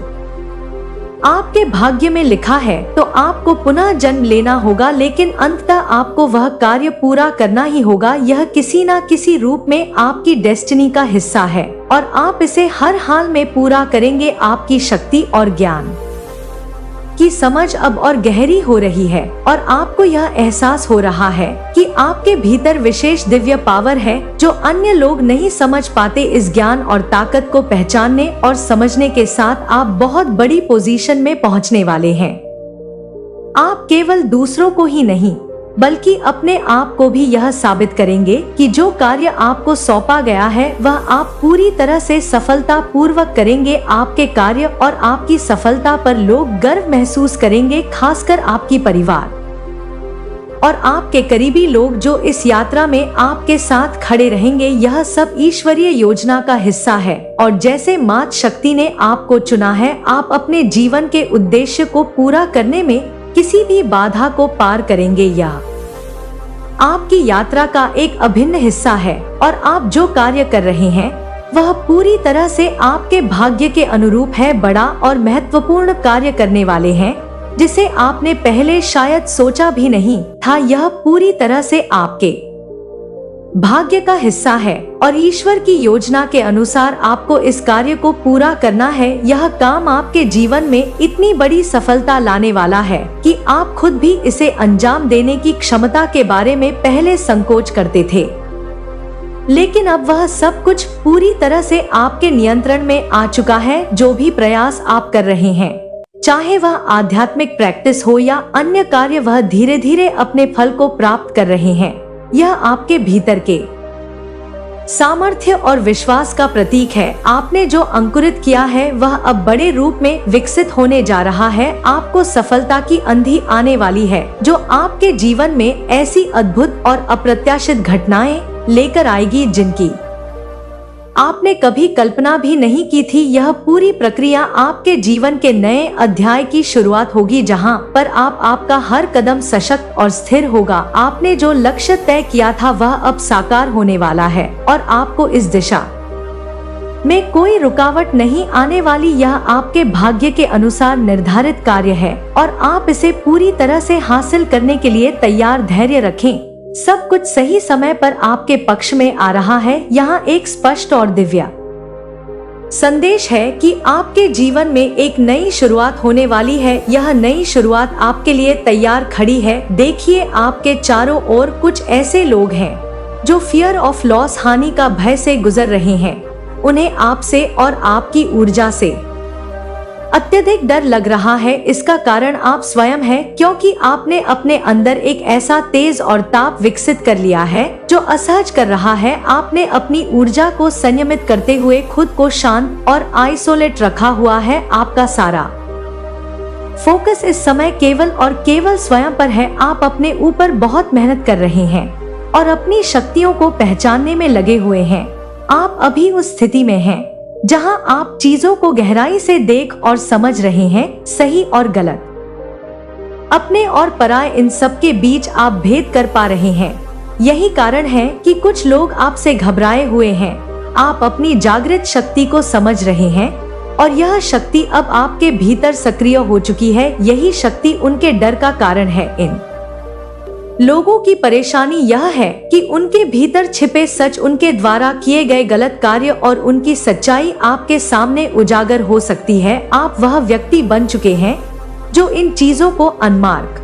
आपके भाग्य में लिखा है, तो आपको पुनः जन्म लेना होगा, लेकिन अंततः आपको वह कार्य पूरा करना ही होगा। यह किसी न किसी रूप में आपकी डेस्टिनी का हिस्सा है और आप इसे हर हाल में पूरा करेंगे। आपकी शक्ति और ज्ञान की समझ अब और गहरी हो रही है और आपको यह एहसास हो रहा है कि आपके भीतर विशेष दिव्य पावर है जो अन्य लोग नहीं समझ पाते। इस ज्ञान और ताकत को पहचानने और समझने के साथ आप बहुत बड़ी पोजीशन में पहुंचने वाले हैं। आप केवल दूसरों को ही नहीं बल्कि अपने आप को भी यह साबित करेंगे कि जो कार्य आपको सौंपा गया है वह आप पूरी तरह से सफलता पूर्वक करेंगे। आपके कार्य और आपकी सफलता पर लोग गर्व महसूस करेंगे, खासकर आपकी परिवार और आपके करीबी लोग जो इस यात्रा में आपके साथ खड़े रहेंगे। यह सब ईश्वरीय योजना का हिस्सा है और जैसे मात शक्ति ने आपको चुना है, आप अपने जीवन के उद्देश्य को पूरा करने में किसी भी बाधा को पार करेंगे। यह आपकी यात्रा का एक अभिन्न हिस्सा है और आप जो कार्य कर रहे हैं वह पूरी तरह से आपके भाग्य के अनुरूप है। बड़ा और महत्वपूर्ण कार्य करने वाले हैं जिसे आपने पहले शायद सोचा भी नहीं था। यह पूरी तरह से आपके भाग्य का हिस्सा है और ईश्वर की योजना के अनुसार आपको इस कार्य को पूरा करना है। यह काम आपके जीवन में इतनी बड़ी सफलता लाने वाला है कि आप खुद भी इसे अंजाम देने की क्षमता के बारे में पहले संकोच करते थे, लेकिन अब वह सब कुछ पूरी तरह से आपके नियंत्रण में आ चुका है। जो भी प्रयास आप कर रहे हैं, चाहे वह आध्यात्मिक प्रैक्टिस हो या अन्य कार्य, वह धीरे धीरे अपने फल को प्राप्त कर रहे हैं। यह आपके भीतर के सामर्थ्य और विश्वास का प्रतीक है। आपने जो अंकुरित किया है वह अब बड़े रूप में विकसित होने जा रहा है। आपको सफलता की अंधी आने वाली है जो आपके जीवन में ऐसी अद्भुत और अप्रत्याशित घटनाएं लेकर आएगी जिनकी आपने कभी कल्पना भी नहीं की थी। यह पूरी प्रक्रिया आपके जीवन के नए अध्याय की शुरुआत होगी, जहां पर आपका हर कदम सशक्त और स्थिर होगा। आपने जो लक्ष्य तय किया था वह अब साकार होने वाला है और आपको इस दिशा में कोई रुकावट नहीं आने वाली। यह आपके भाग्य के अनुसार निर्धारित कार्य है और आप इसे पूरी तरह से हासिल करने के लिए तैयार। धैर्य रखें, सब कुछ सही समय पर आपके पक्ष में आ रहा है। यहाँ एक स्पष्ट और दिव्य संदेश है कि आपके जीवन में एक नई शुरुआत होने वाली है। यह नई शुरुआत आपके लिए तैयार खड़ी है। देखिए, आपके चारों ओर कुछ ऐसे लोग हैं जो फियर ऑफ लॉस, हानि का भय से गुजर रहे हैं। उन्हें आपसे और आपकी ऊर्जा से अत्यधिक डर लग रहा है। इसका कारण आप स्वयं हैं, क्योंकि आपने अपने अंदर एक ऐसा तेज और ताप विकसित कर लिया है जो असहज कर रहा है। आपने अपनी ऊर्जा को संयमित करते हुए खुद को शांत और आइसोलेट रखा हुआ है। आपका सारा फोकस इस समय केवल और केवल स्वयं पर है। आप अपने ऊपर बहुत मेहनत कर रहे हैं और अपनी शक्तियों को पहचानने में लगे हुए हैं। आप अभी उस स्थिति में हैं जहां आप चीजों को गहराई से देख और समझ रहे हैं, सही और गलत, अपने और पराये, इन सब के बीच आप भेद कर पा रहे हैं। यही कारण है कि कुछ लोग आपसे घबराए हुए हैं। आप अपनी जागृत शक्ति को समझ रहे हैं और यह शक्ति अब आपके भीतर सक्रिय हो चुकी है। यही शक्ति उनके डर का कारण है। इन लोगों की परेशानी यह है कि उनके भीतर छिपे सच, उनके द्वारा किए गए गलत कार्य और उनकी सच्चाई आपके सामने उजागर हो सकती है। आप वह व्यक्ति बन चुके हैं जो इन चीजों को अनमार्क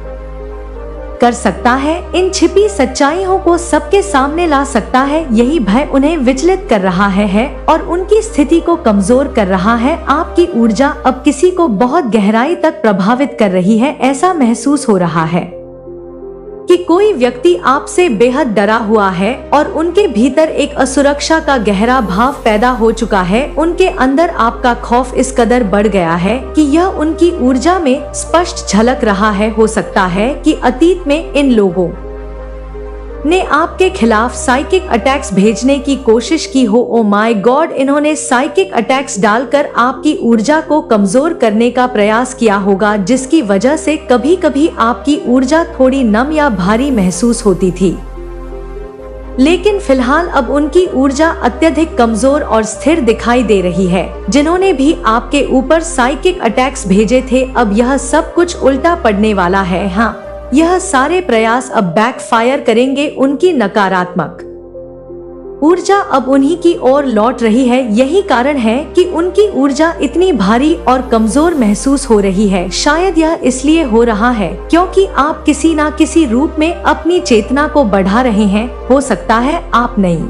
कर सकता है, इन छिपी सच्चाइयों को सबके सामने ला सकता है। यही भय उन्हें विचलित कर रहा है और उनकी स्थिति को कमजोर कर रहा है। आपकी ऊर्जा अब किसी को बहुत गहराई तक प्रभावित कर रही है। ऐसा महसूस हो रहा है कि कोई व्यक्ति आपसे बेहद डरा हुआ है और उनके भीतर एक असुरक्षा का गहरा भाव पैदा हो चुका है। उनके अंदर आपका खौफ इस कदर बढ़ गया है कि यह उनकी ऊर्जा में स्पष्ट झलक रहा है। हो सकता है कि अतीत में इन लोगों ने आपके खिलाफ साइकिक अटैक्स भेजने की कोशिश की हो। ओ माय गॉड, इन्होंने साइकिक अटैक्स डालकर आपकी ऊर्जा को कमजोर करने का प्रयास किया होगा, जिसकी वजह से कभी कभी आपकी ऊर्जा थोड़ी नम या भारी महसूस होती थी। लेकिन फिलहाल अब उनकी ऊर्जा अत्यधिक कमजोर और स्थिर दिखाई दे रही है। जिन्होंने भी आपके ऊपर साइकिक अटैक्स भेजे थे, अब यह सब कुछ उल्टा पड़ने वाला है। हाँ, यह सारे प्रयास अब बैकफायर करेंगे। उनकी नकारात्मक ऊर्जा अब उन्हीं की ओर लौट रही है। यही कारण है कि उनकी ऊर्जा इतनी भारी और कमजोर महसूस हो रही है। शायद यह इसलिए हो रहा है क्योंकि आप किसी न किसी रूप में अपनी चेतना को बढ़ा रहे हैं। हो सकता है आप नई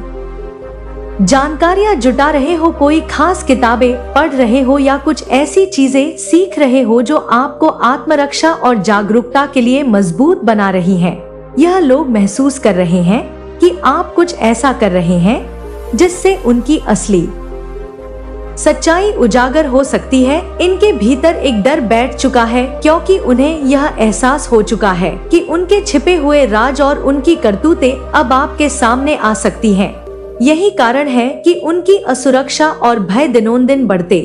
जानकारियां जुटा रहे हो, कोई खास किताबें पढ़ रहे हो या कुछ ऐसी चीजें सीख रहे हो जो आपको आत्मरक्षा और जागरूकता के लिए मजबूत बना रही हैं। यह लोग महसूस कर रहे हैं कि आप कुछ ऐसा कर रहे हैं जिससे उनकी असली सच्चाई उजागर हो सकती है। इनके भीतर एक डर बैठ चुका है क्योंकि उन्हें यह एहसास हो चुका है कि उनके छिपे हुए राज और उनकी करतूतें अब आपके सामने आ सकती हैं। यही कारण है कि उनकी असुरक्षा और भय दिनोंदिन बढ़ते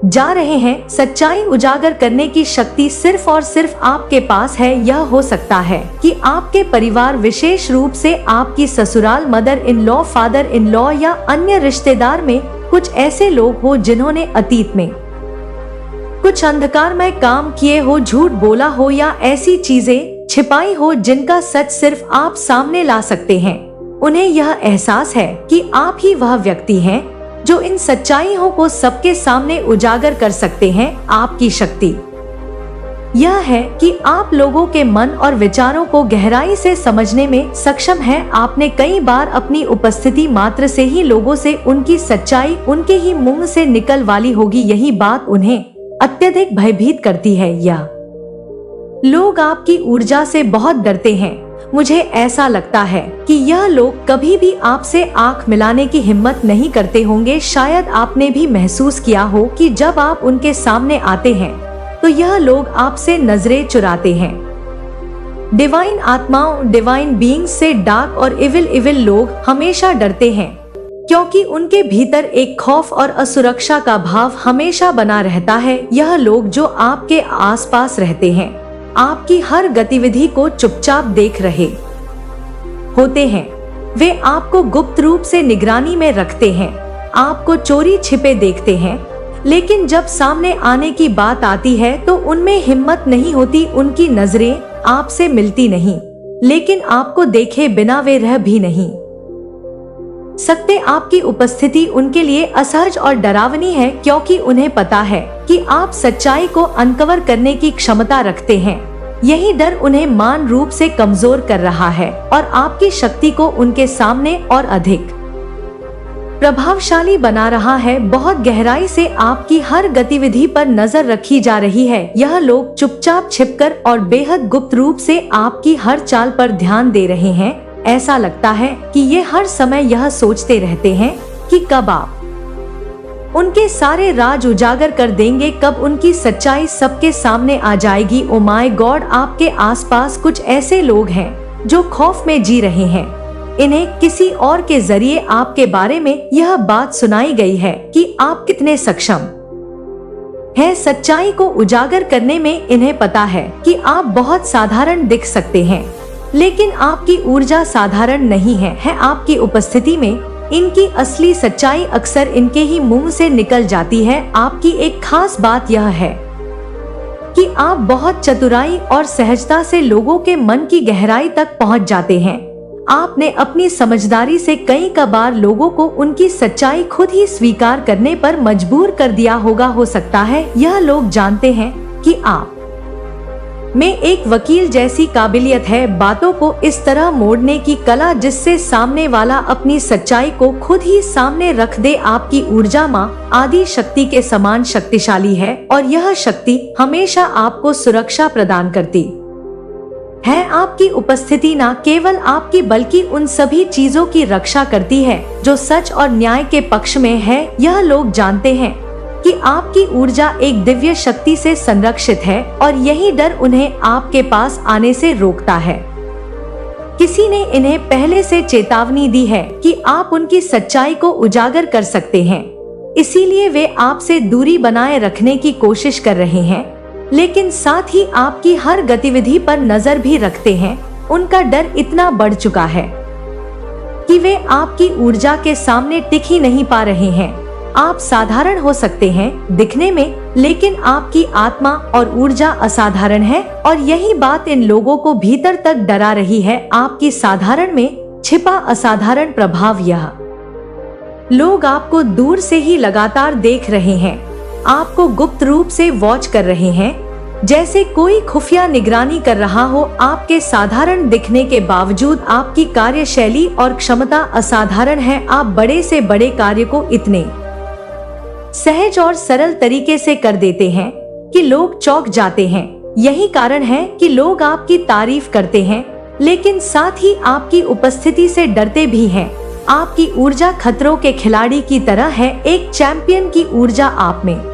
जा रहे हैं। सच्चाई उजागर करने की शक्ति सिर्फ और सिर्फ आपके पास है। यह हो सकता है कि आपके परिवार, विशेष रूप से आपकी ससुराल, mother in law, father in law या अन्य रिश्तेदार में कुछ ऐसे लोग हो जिन्होंने अतीत में कुछ अंधकारमय काम किए हो, झूठ बोला हो या ऐसी चीजें छिपाई हो जिनका सच सिर्फ आप सामने ला सकते हैं। उन्हें यह एहसास है कि आप ही वह व्यक्ति हैं जो इन सच्चाइयों को सबके सामने उजागर कर सकते हैं। आपकी शक्ति यह है कि आप लोगों के मन और विचारों को गहराई से समझने में सक्षम हैं। आपने कई बार अपनी उपस्थिति मात्र से ही लोगों से उनकी सच्चाई उनके ही मुंह से निकल वाली होगी। यही बात उन्हें अत्यधिक भयभीत करती है। यह लोग आपकी ऊर्जा से बहुत डरते हैं। मुझे ऐसा लगता है कि यह लोग कभी भी आपसे आंख मिलाने की हिम्मत नहीं करते होंगे। शायद आपने भी महसूस किया हो कि जब आप उनके सामने आते हैं तो यह लोग आपसे नजरें चुराते हैं। डिवाइन आत्माओं, डिवाइन बीइंग्स से डार्क और इविल लोग हमेशा डरते हैं, क्योंकि उनके भीतर एक खौफ और असुरक्षा का भाव हमेशा बना रहता है। यह लोग जो आपके आसपास रहते हैं, आपकी हर गतिविधि को चुपचाप देख रहे होते हैं। वे आपको गुप्त रूप से निगरानी में रखते हैं, आपको चोरी छिपे देखते हैं, लेकिन जब सामने आने की बात आती है तो उनमें हिम्मत नहीं होती। उनकी नजरें आपसे मिलती नहीं, लेकिन आपको देखे बिना वे रह भी नहीं सकते। आपकी उपस्थिति उनके लिए असहज और डरावनी है, क्योंकि उन्हें पता है कि आप सच्चाई को अनकवर करने की क्षमता रखते हैं। यही डर उन्हें मान रूप से कमजोर कर रहा है और आपकी शक्ति को उनके सामने और अधिक प्रभावशाली बना रहा है। बहुत गहराई से आपकी हर गतिविधि पर नजर रखी जा रही है। यह लोग चुपचाप छिपकर और बेहद गुप्त रूप से आपकी हर चाल पर ध्यान दे रहे हैं। ऐसा लगता है कि ये हर समय यह सोचते रहते हैं कि कब आप उनके सारे राज उजागर कर देंगे, कब उनकी सच्चाई सबके सामने आ जाएगी। ओ माय गॉड, आपके आसपास कुछ ऐसे लोग हैं जो खौफ में जी रहे हैं। इन्हें किसी और के जरिए आपके बारे में यह बात सुनाई गई है कि आप कितने सक्षम हैं सच्चाई को उजागर करने में। इन्हें पता है कि आप बहुत साधारण दिख सकते हैं, लेकिन आपकी ऊर्जा साधारण नहीं है। आपकी उपस्थिति में इनकी असली सच्चाई अक्सर इनके ही मुंह से निकल जाती है। आपकी एक खास बात यह है कि आप बहुत चतुराई और सहजता से लोगों के मन की गहराई तक पहुंच जाते हैं। आपने अपनी समझदारी से कई बार लोगों को उनकी सच्चाई खुद ही स्वीकार करने पर मजबूर कर दिया होगा। हो सकता है यह लोग जानते हैं कि आप में एक वकील जैसी काबिलियत है, बातों को इस तरह मोड़ने की कला जिससे सामने वाला अपनी सच्चाई को खुद ही सामने रख दे। आपकी ऊर्जा मां आदि शक्ति के समान शक्तिशाली है और यह शक्ति हमेशा आपको सुरक्षा प्रदान करती है। आपकी उपस्थिति न केवल आपकी बल्कि उन सभी चीजों की रक्षा करती है जो सच और न्याय के पक्ष में है। यह लोग जानते हैं कि आपकी ऊर्जा एक दिव्य शक्ति से संरक्षित है और यही डर उन्हें आपके पास आने से रोकता है। किसी ने इन्हें पहले से चेतावनी दी है कि आप उनकी सच्चाई को उजागर कर सकते हैं, इसीलिए वे आपसे दूरी बनाए रखने की कोशिश कर रहे हैं, लेकिन साथ ही आपकी हर गतिविधि पर नजर भी रखते हैं। उनका डर इतना बढ़ चुका है कि वे आपकी ऊर्जा के सामने टिक ही नहीं पा रहे हैं। आप साधारण हो सकते हैं दिखने में, लेकिन आपकी आत्मा और ऊर्जा असाधारण है और यही बात इन लोगों को भीतर तक डरा रही है। आपकी साधारण में छिपा असाधारण प्रभाव। यह लोग आपको दूर से ही लगातार देख रहे हैं, आपको गुप्त रूप से वॉच कर रहे हैं, जैसे कोई खुफिया निगरानी कर रहा हो। आपके साधारण दिखने के बावजूद आपकी कार्यशैली और क्षमता असाधारण है। आप बड़े से बड़े कार्य को इतने सहज और सरल तरीके से कर देते हैं कि लोग चौंक जाते हैं। यही कारण है कि लोग आपकी तारीफ करते हैं, लेकिन साथ ही आपकी उपस्थिति से डरते भी हैं। आपकी ऊर्जा खतरों के खिलाड़ी की तरह है, एक चैंपियन की ऊर्जा आप में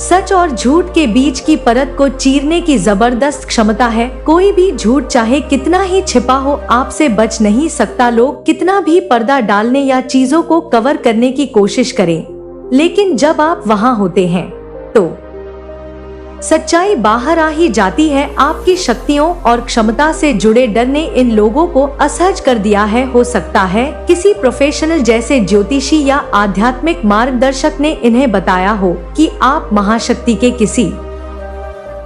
सच और झूठ के बीच की परत को चीरने की जबरदस्त क्षमता है। कोई भी झूठ चाहे कितना ही छिपा हो आपसे बच नहीं सकता। लोग कितना भी पर्दा डालने या चीजों को कवर करने की कोशिश करें, लेकिन जब आप वहां होते हैं तो सच्चाई बाहर आ ही जाती है। आपकी शक्तियों और क्षमता से जुड़े डर ने इन लोगों को असहज कर दिया है। हो सकता है किसी प्रोफेशनल जैसे ज्योतिषी या आध्यात्मिक मार्गदर्शक ने इन्हें बताया हो कि आप महाशक्ति के किसी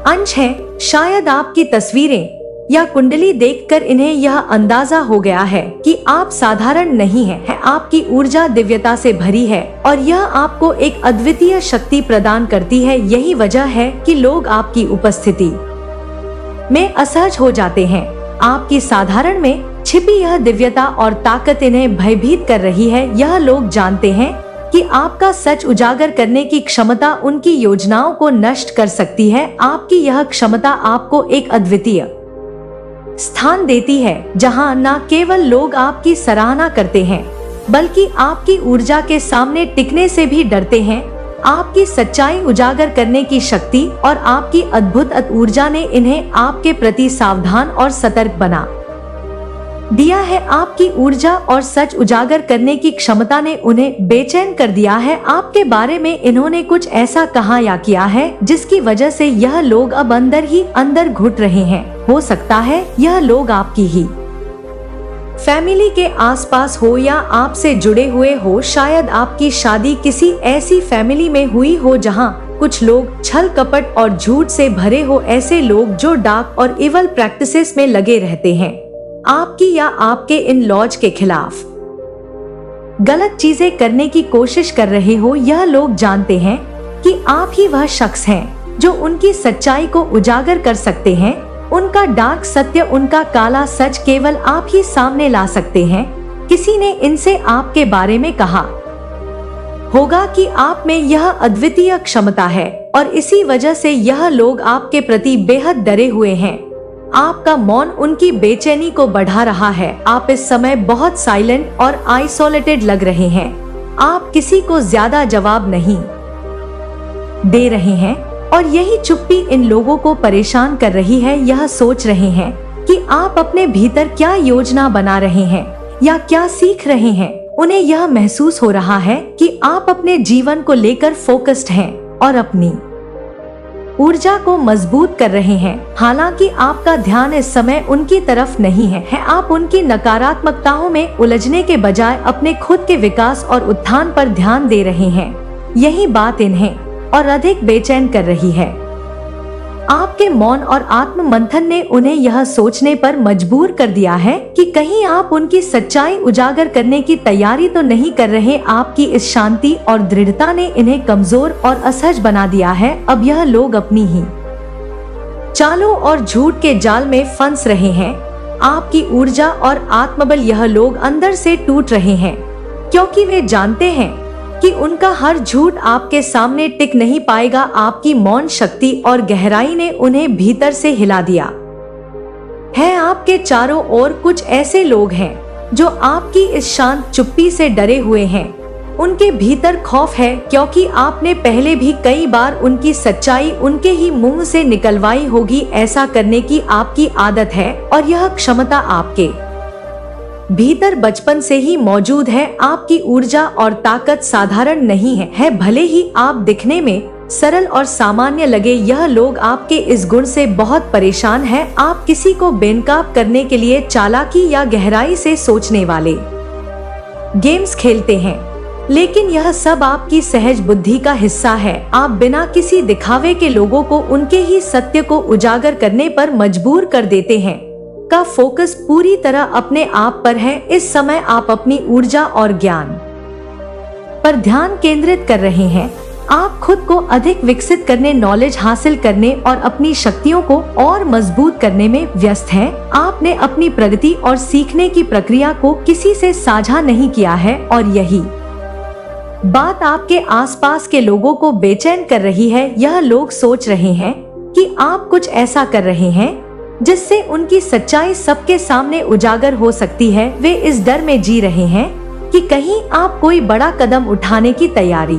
अंश हैं। शायद आपकी तस्वीरें या कुंडली देखकर इन्हें यह अंदाजा हो गया है कि आप साधारण नहीं हैं, आपकी ऊर्जा दिव्यता से भरी है और यह आपको एक अद्वितीय शक्ति प्रदान करती है। यही वजह है कि लोग आपकी उपस्थिति में असहज हो जाते हैं। आपकी साधारण में छिपी यह दिव्यता और ताकत इन्हें भयभीत कर रही है। यह लोग जानते हैं कि आपका सच उजागर करने की क्षमता उनकी योजनाओं को नष्ट कर सकती है। आपकी यह क्षमता आपको एक अद्वितीय स्थान देती है जहां न केवल लोग आपकी सराहना करते हैं बल्कि आपकी ऊर्जा के सामने टिकने से भी डरते हैं। आपकी सच्चाई उजागर करने की शक्ति और आपकी अद्भुत ऊर्जा ने इन्हें आपके प्रति सावधान और सतर्क बना दिया है। आपकी ऊर्जा और सच उजागर करने की क्षमता ने उन्हें बेचैन कर दिया है। आपके बारे में इन्होंने कुछ ऐसा कहा या किया है जिसकी वजह से यह लोग अब अंदर ही अंदर घुट रहे हैं। हो सकता है यह लोग आपकी ही फैमिली के आसपास हो या आपसे जुड़े हुए हो। शायद आपकी शादी किसी ऐसी फैमिली में हुई हो जहां कुछ लोग छल कपट और झूठ से भरे हो। ऐसे लोग जो डार्क और इवल प्रैक्टिसेस में लगे रहते हैं, आपकी या आपके इन लॉज के खिलाफ गलत चीजें करने की कोशिश कर रहे हो। यह लोग जानते हैं कि आप ही वह शख्स हैं जो उनकी सच्चाई को उजागर कर सकते हैं। उनका डार्क सत्य, उनका काला सच केवल आप ही सामने ला सकते हैं। किसी ने इनसे आपके बारे में कहा होगा कि आप में यह अद्वितीय क्षमता है और इसी वजह से यह लोग आपके प्रति बेहद डरे हुए हैं। आपका मौन उनकी बेचैनी को बढ़ा रहा है। आप इस समय बहुत साइलेंट और आइसोलेटेड लग रहे हैं। आप किसी को ज्यादा जवाब नहीं दे रहे हैं और यही चुप्पी इन लोगों को परेशान कर रही है। यह सोच रहे हैं कि आप अपने भीतर क्या योजना बना रहे हैं या क्या सीख रहे हैं। उन्हें यह महसूस हो रहा है कि आप अपने जीवन को लेकर फोकस्ड हैं और अपनी ऊर्जा को मजबूत कर रहे हैं। हालांकि आपका ध्यान इस समय उनकी तरफ नहीं है। आप उनकी नकारात्मकताओं में उलझने के बजाय अपने खुद के विकास और उत्थान पर ध्यान दे रहे हैं। यही बात इन्हें और अधिक बेचैन कर रही है। आपके मौन और आत्म मंथन ने उन्हें यह सोचने पर मजबूर कर दिया है कि कहीं आप उनकी सच्चाई उजागर करने की तैयारी तो नहीं कर रहे। आपकी इस शांति और दृढ़ता ने इन्हें कमजोर और असहज बना दिया है। अब यह लोग अपनी ही चालों और झूठ के जाल में फंस रहे हैं। आपकी ऊर्जा और आत्मबल, यह लोग अंदर से टूट रहे हैं क्योंकि वे जानते हैं कि उनका हर झूठ आपके सामने टिक नहीं पाएगा। आपकी मौन शक्ति और गहराई ने उन्हें भीतर से हिला दिया है। आपके चारों ओर कुछ ऐसे लोग हैं जो आपकी इस शांत चुप्पी से डरे हुए हैं। उनके भीतर खौफ है क्योंकि आपने पहले भी कई बार उनकी सच्चाई उनके ही मुंह से निकलवाई होगी। ऐसा करने की आपकी आदत है और यह क्षमता आपके भीतर बचपन से ही मौजूद है। आपकी ऊर्जा और ताकत साधारण नहीं है। भले ही आप दिखने में सरल और सामान्य लगे, यह लोग आपके इस गुण से बहुत परेशान हैं। आप किसी को बेनकाब करने के लिए चालाकी या गहराई से सोचने वाले गेम्स खेलते हैं, लेकिन यह सब आपकी सहज बुद्धि का हिस्सा है। आप बिना किसी दिखावे के लोगों को उनके ही सत्य को उजागर करने पर मजबूर कर देते हैं। का फोकस पूरी तरह अपने आप पर है। इस समय आप अपनी ऊर्जा और ज्ञान पर ध्यान केंद्रित कर रहे हैं। आप खुद को अधिक विकसित करने, नॉलेज हासिल करने और अपनी शक्तियों को और मजबूत करने में व्यस्त हैं। आपने अपनी प्रगति और सीखने की प्रक्रिया को किसी से साझा नहीं किया है और यही बात आपके आसपास के लोगों को बेचैन कर रही है। यह लोग सोच रहे हैं कि आप कुछ ऐसा कर रहे हैं जिससे उनकी सच्चाई सबके सामने उजागर हो सकती है। वे इस डर में जी रहे हैं कि कहीं आप कोई बड़ा कदम उठाने की तैयारी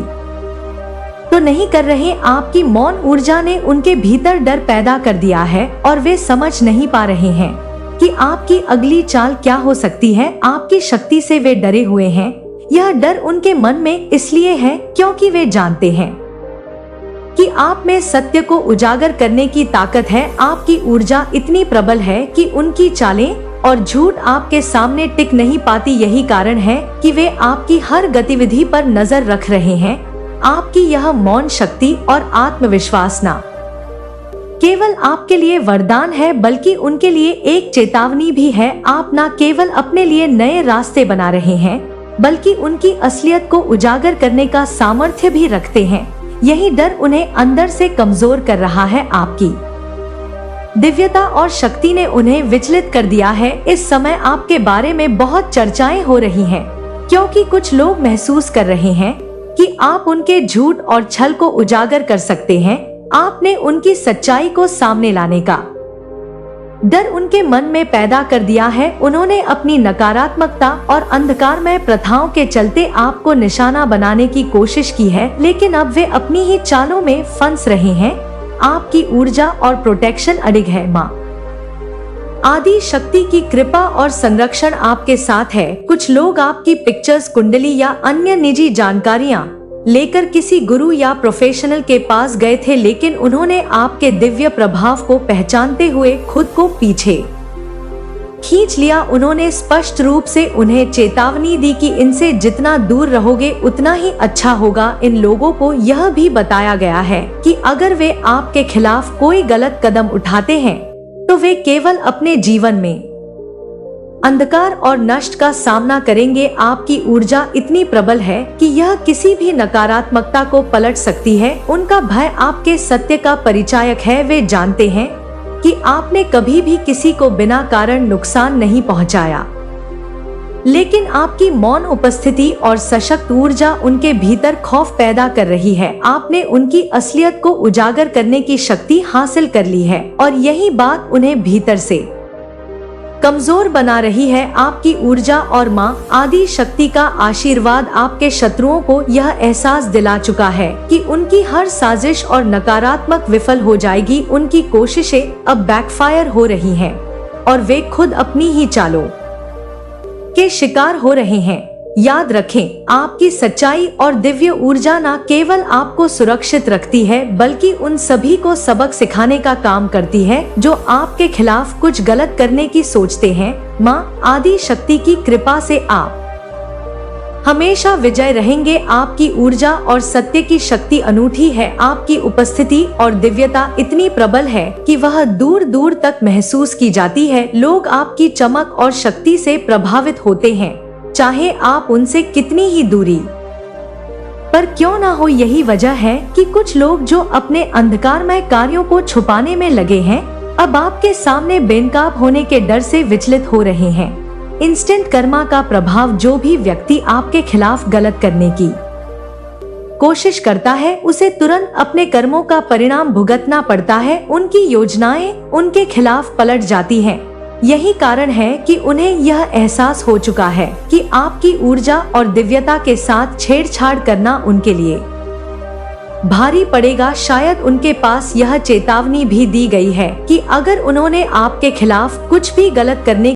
तो नहीं कर रहे। आपकी मौन ऊर्जा ने उनके भीतर डर पैदा कर दिया है और वे समझ नहीं पा रहे हैं कि आपकी अगली चाल क्या हो सकती है। आपकी शक्ति से वे डरे हुए हैं। यह डर उनके मन में इसलिए है क्योंकि वे जानते हैं कि आप में सत्य को उजागर करने की ताकत है। आपकी ऊर्जा इतनी प्रबल है कि उनकी चालें और झूठ आपके सामने टिक नहीं पाती। यही कारण है कि वे आपकी हर गतिविधि पर नजर रख रहे हैं। आपकी यह मौन शक्ति और आत्मविश्वास न केवल आपके लिए वरदान है बल्कि उनके लिए एक चेतावनी भी है। आप न केवल अपने लिए नए रास्ते बना रहे हैं बल्कि उनकी असलियत को उजागर करने का सामर्थ्य भी रखते हैं। यही डर उन्हें अंदर से कमजोर कर रहा है। आपकी दिव्यता और शक्ति ने उन्हें विचलित कर दिया है। इस समय आपके बारे में बहुत चर्चाएं हो रही हैं, क्योंकि कुछ लोग महसूस कर रहे हैं कि आप उनके झूठ और छल को उजागर कर सकते हैं। आपने उनकी सच्चाई को सामने लाने का डर उनके मन में पैदा कर दिया है। उन्होंने अपनी नकारात्मकता और अंधकारमय प्रथाओं के चलते आपको निशाना बनाने की कोशिश की है, लेकिन अब वे अपनी ही चालों में फंस रहे हैं। आपकी ऊर्जा और प्रोटेक्शन अडिग है। माँ आदि शक्ति की कृपा और संरक्षण आपके साथ है। कुछ लोग आपकी पिक्चर्स, कुंडली या अन्य निजी जानकारियाँ लेकर किसी गुरु या प्रोफेशनल के पास गए थे, लेकिन उन्होंने आपके दिव्य प्रभाव को पहचानते हुए खुद को पीछे खींच लिया। उन्होंने स्पष्ट रूप से उन्हें चेतावनी दी कि इनसे जितना दूर रहोगे उतना ही अच्छा होगा। इन लोगों को यह भी बताया गया है कि अगर वे आपके खिलाफ कोई गलत कदम उठाते हैं तो वे केवल अपने जीवन में अंधकार और नष्ट का सामना करेंगे। आपकी ऊर्जा इतनी प्रबल है कि यह किसी भी नकारात्मकता को पलट सकती है। उनका भय आपके सत्य का परिचायक है। वे जानते हैं कि आपने कभी भी किसी को बिना कारण नुकसान नहीं पहुंचाया, लेकिन आपकी मौन उपस्थिति और सशक्त ऊर्जा उनके भीतर खौफ पैदा कर रही है। आपने उनकी असलियत को उजागर करने की शक्ति हासिल कर ली है और यही बात उन्हें भीतर से कमजोर बना रही है। आपकी ऊर्जा और माँ आदि शक्ति का आशीर्वाद आपके शत्रुओं को यह एहसास दिला चुका है कि उनकी हर साजिश और नकारात्मक विफल हो जाएगी। उनकी कोशिशें अब बैकफायर हो रही हैं और वे खुद अपनी ही चालों के शिकार हो रहे हैं। याद रखें, आपकी सच्चाई और दिव्य ऊर्जा न केवल आपको सुरक्षित रखती है बल्कि उन सभी को सबक सिखाने का काम करती है जो आपके खिलाफ कुछ गलत करने की सोचते हैं। माँ आदि शक्ति की कृपा से आप हमेशा विजय रहेंगे। आपकी ऊर्जा और सत्य की शक्ति अनूठी है। आपकी उपस्थिति और दिव्यता इतनी प्रबल है कि वह दूर दूर तक महसूस की जाती है। लोग आपकी चमक और शक्ति से प्रभावित होते हैं, चाहे आप उनसे कितनी ही दूरी पर क्यों ना हो। यही वजह है कि कुछ लोग जो अपने अंधकारमय कार्यों को छुपाने में लगे हैं, अब आपके सामने बेनकाब होने के डर से विचलित हो रहे हैं। इंस्टेंट कर्मा का प्रभाव, जो भी व्यक्ति आपके खिलाफ गलत करने की कोशिश करता है उसे तुरंत अपने कर्मों का परिणाम भुगतना पड़ता है। उनकी योजनाएं उनके खिलाफ पलट जाती हैं। यही कारण है कि उन्हें यह एहसास हो चुका है कि आपकी ऊर्जा और दिव्यता के साथ छेड़छाड़ करना उनके लिए भारी पड़ेगा। शायद उनके पास यह चेतावनी भी दी गई है कि अगर उन्होंने आपके खिलाफ कुछ भी गलत करने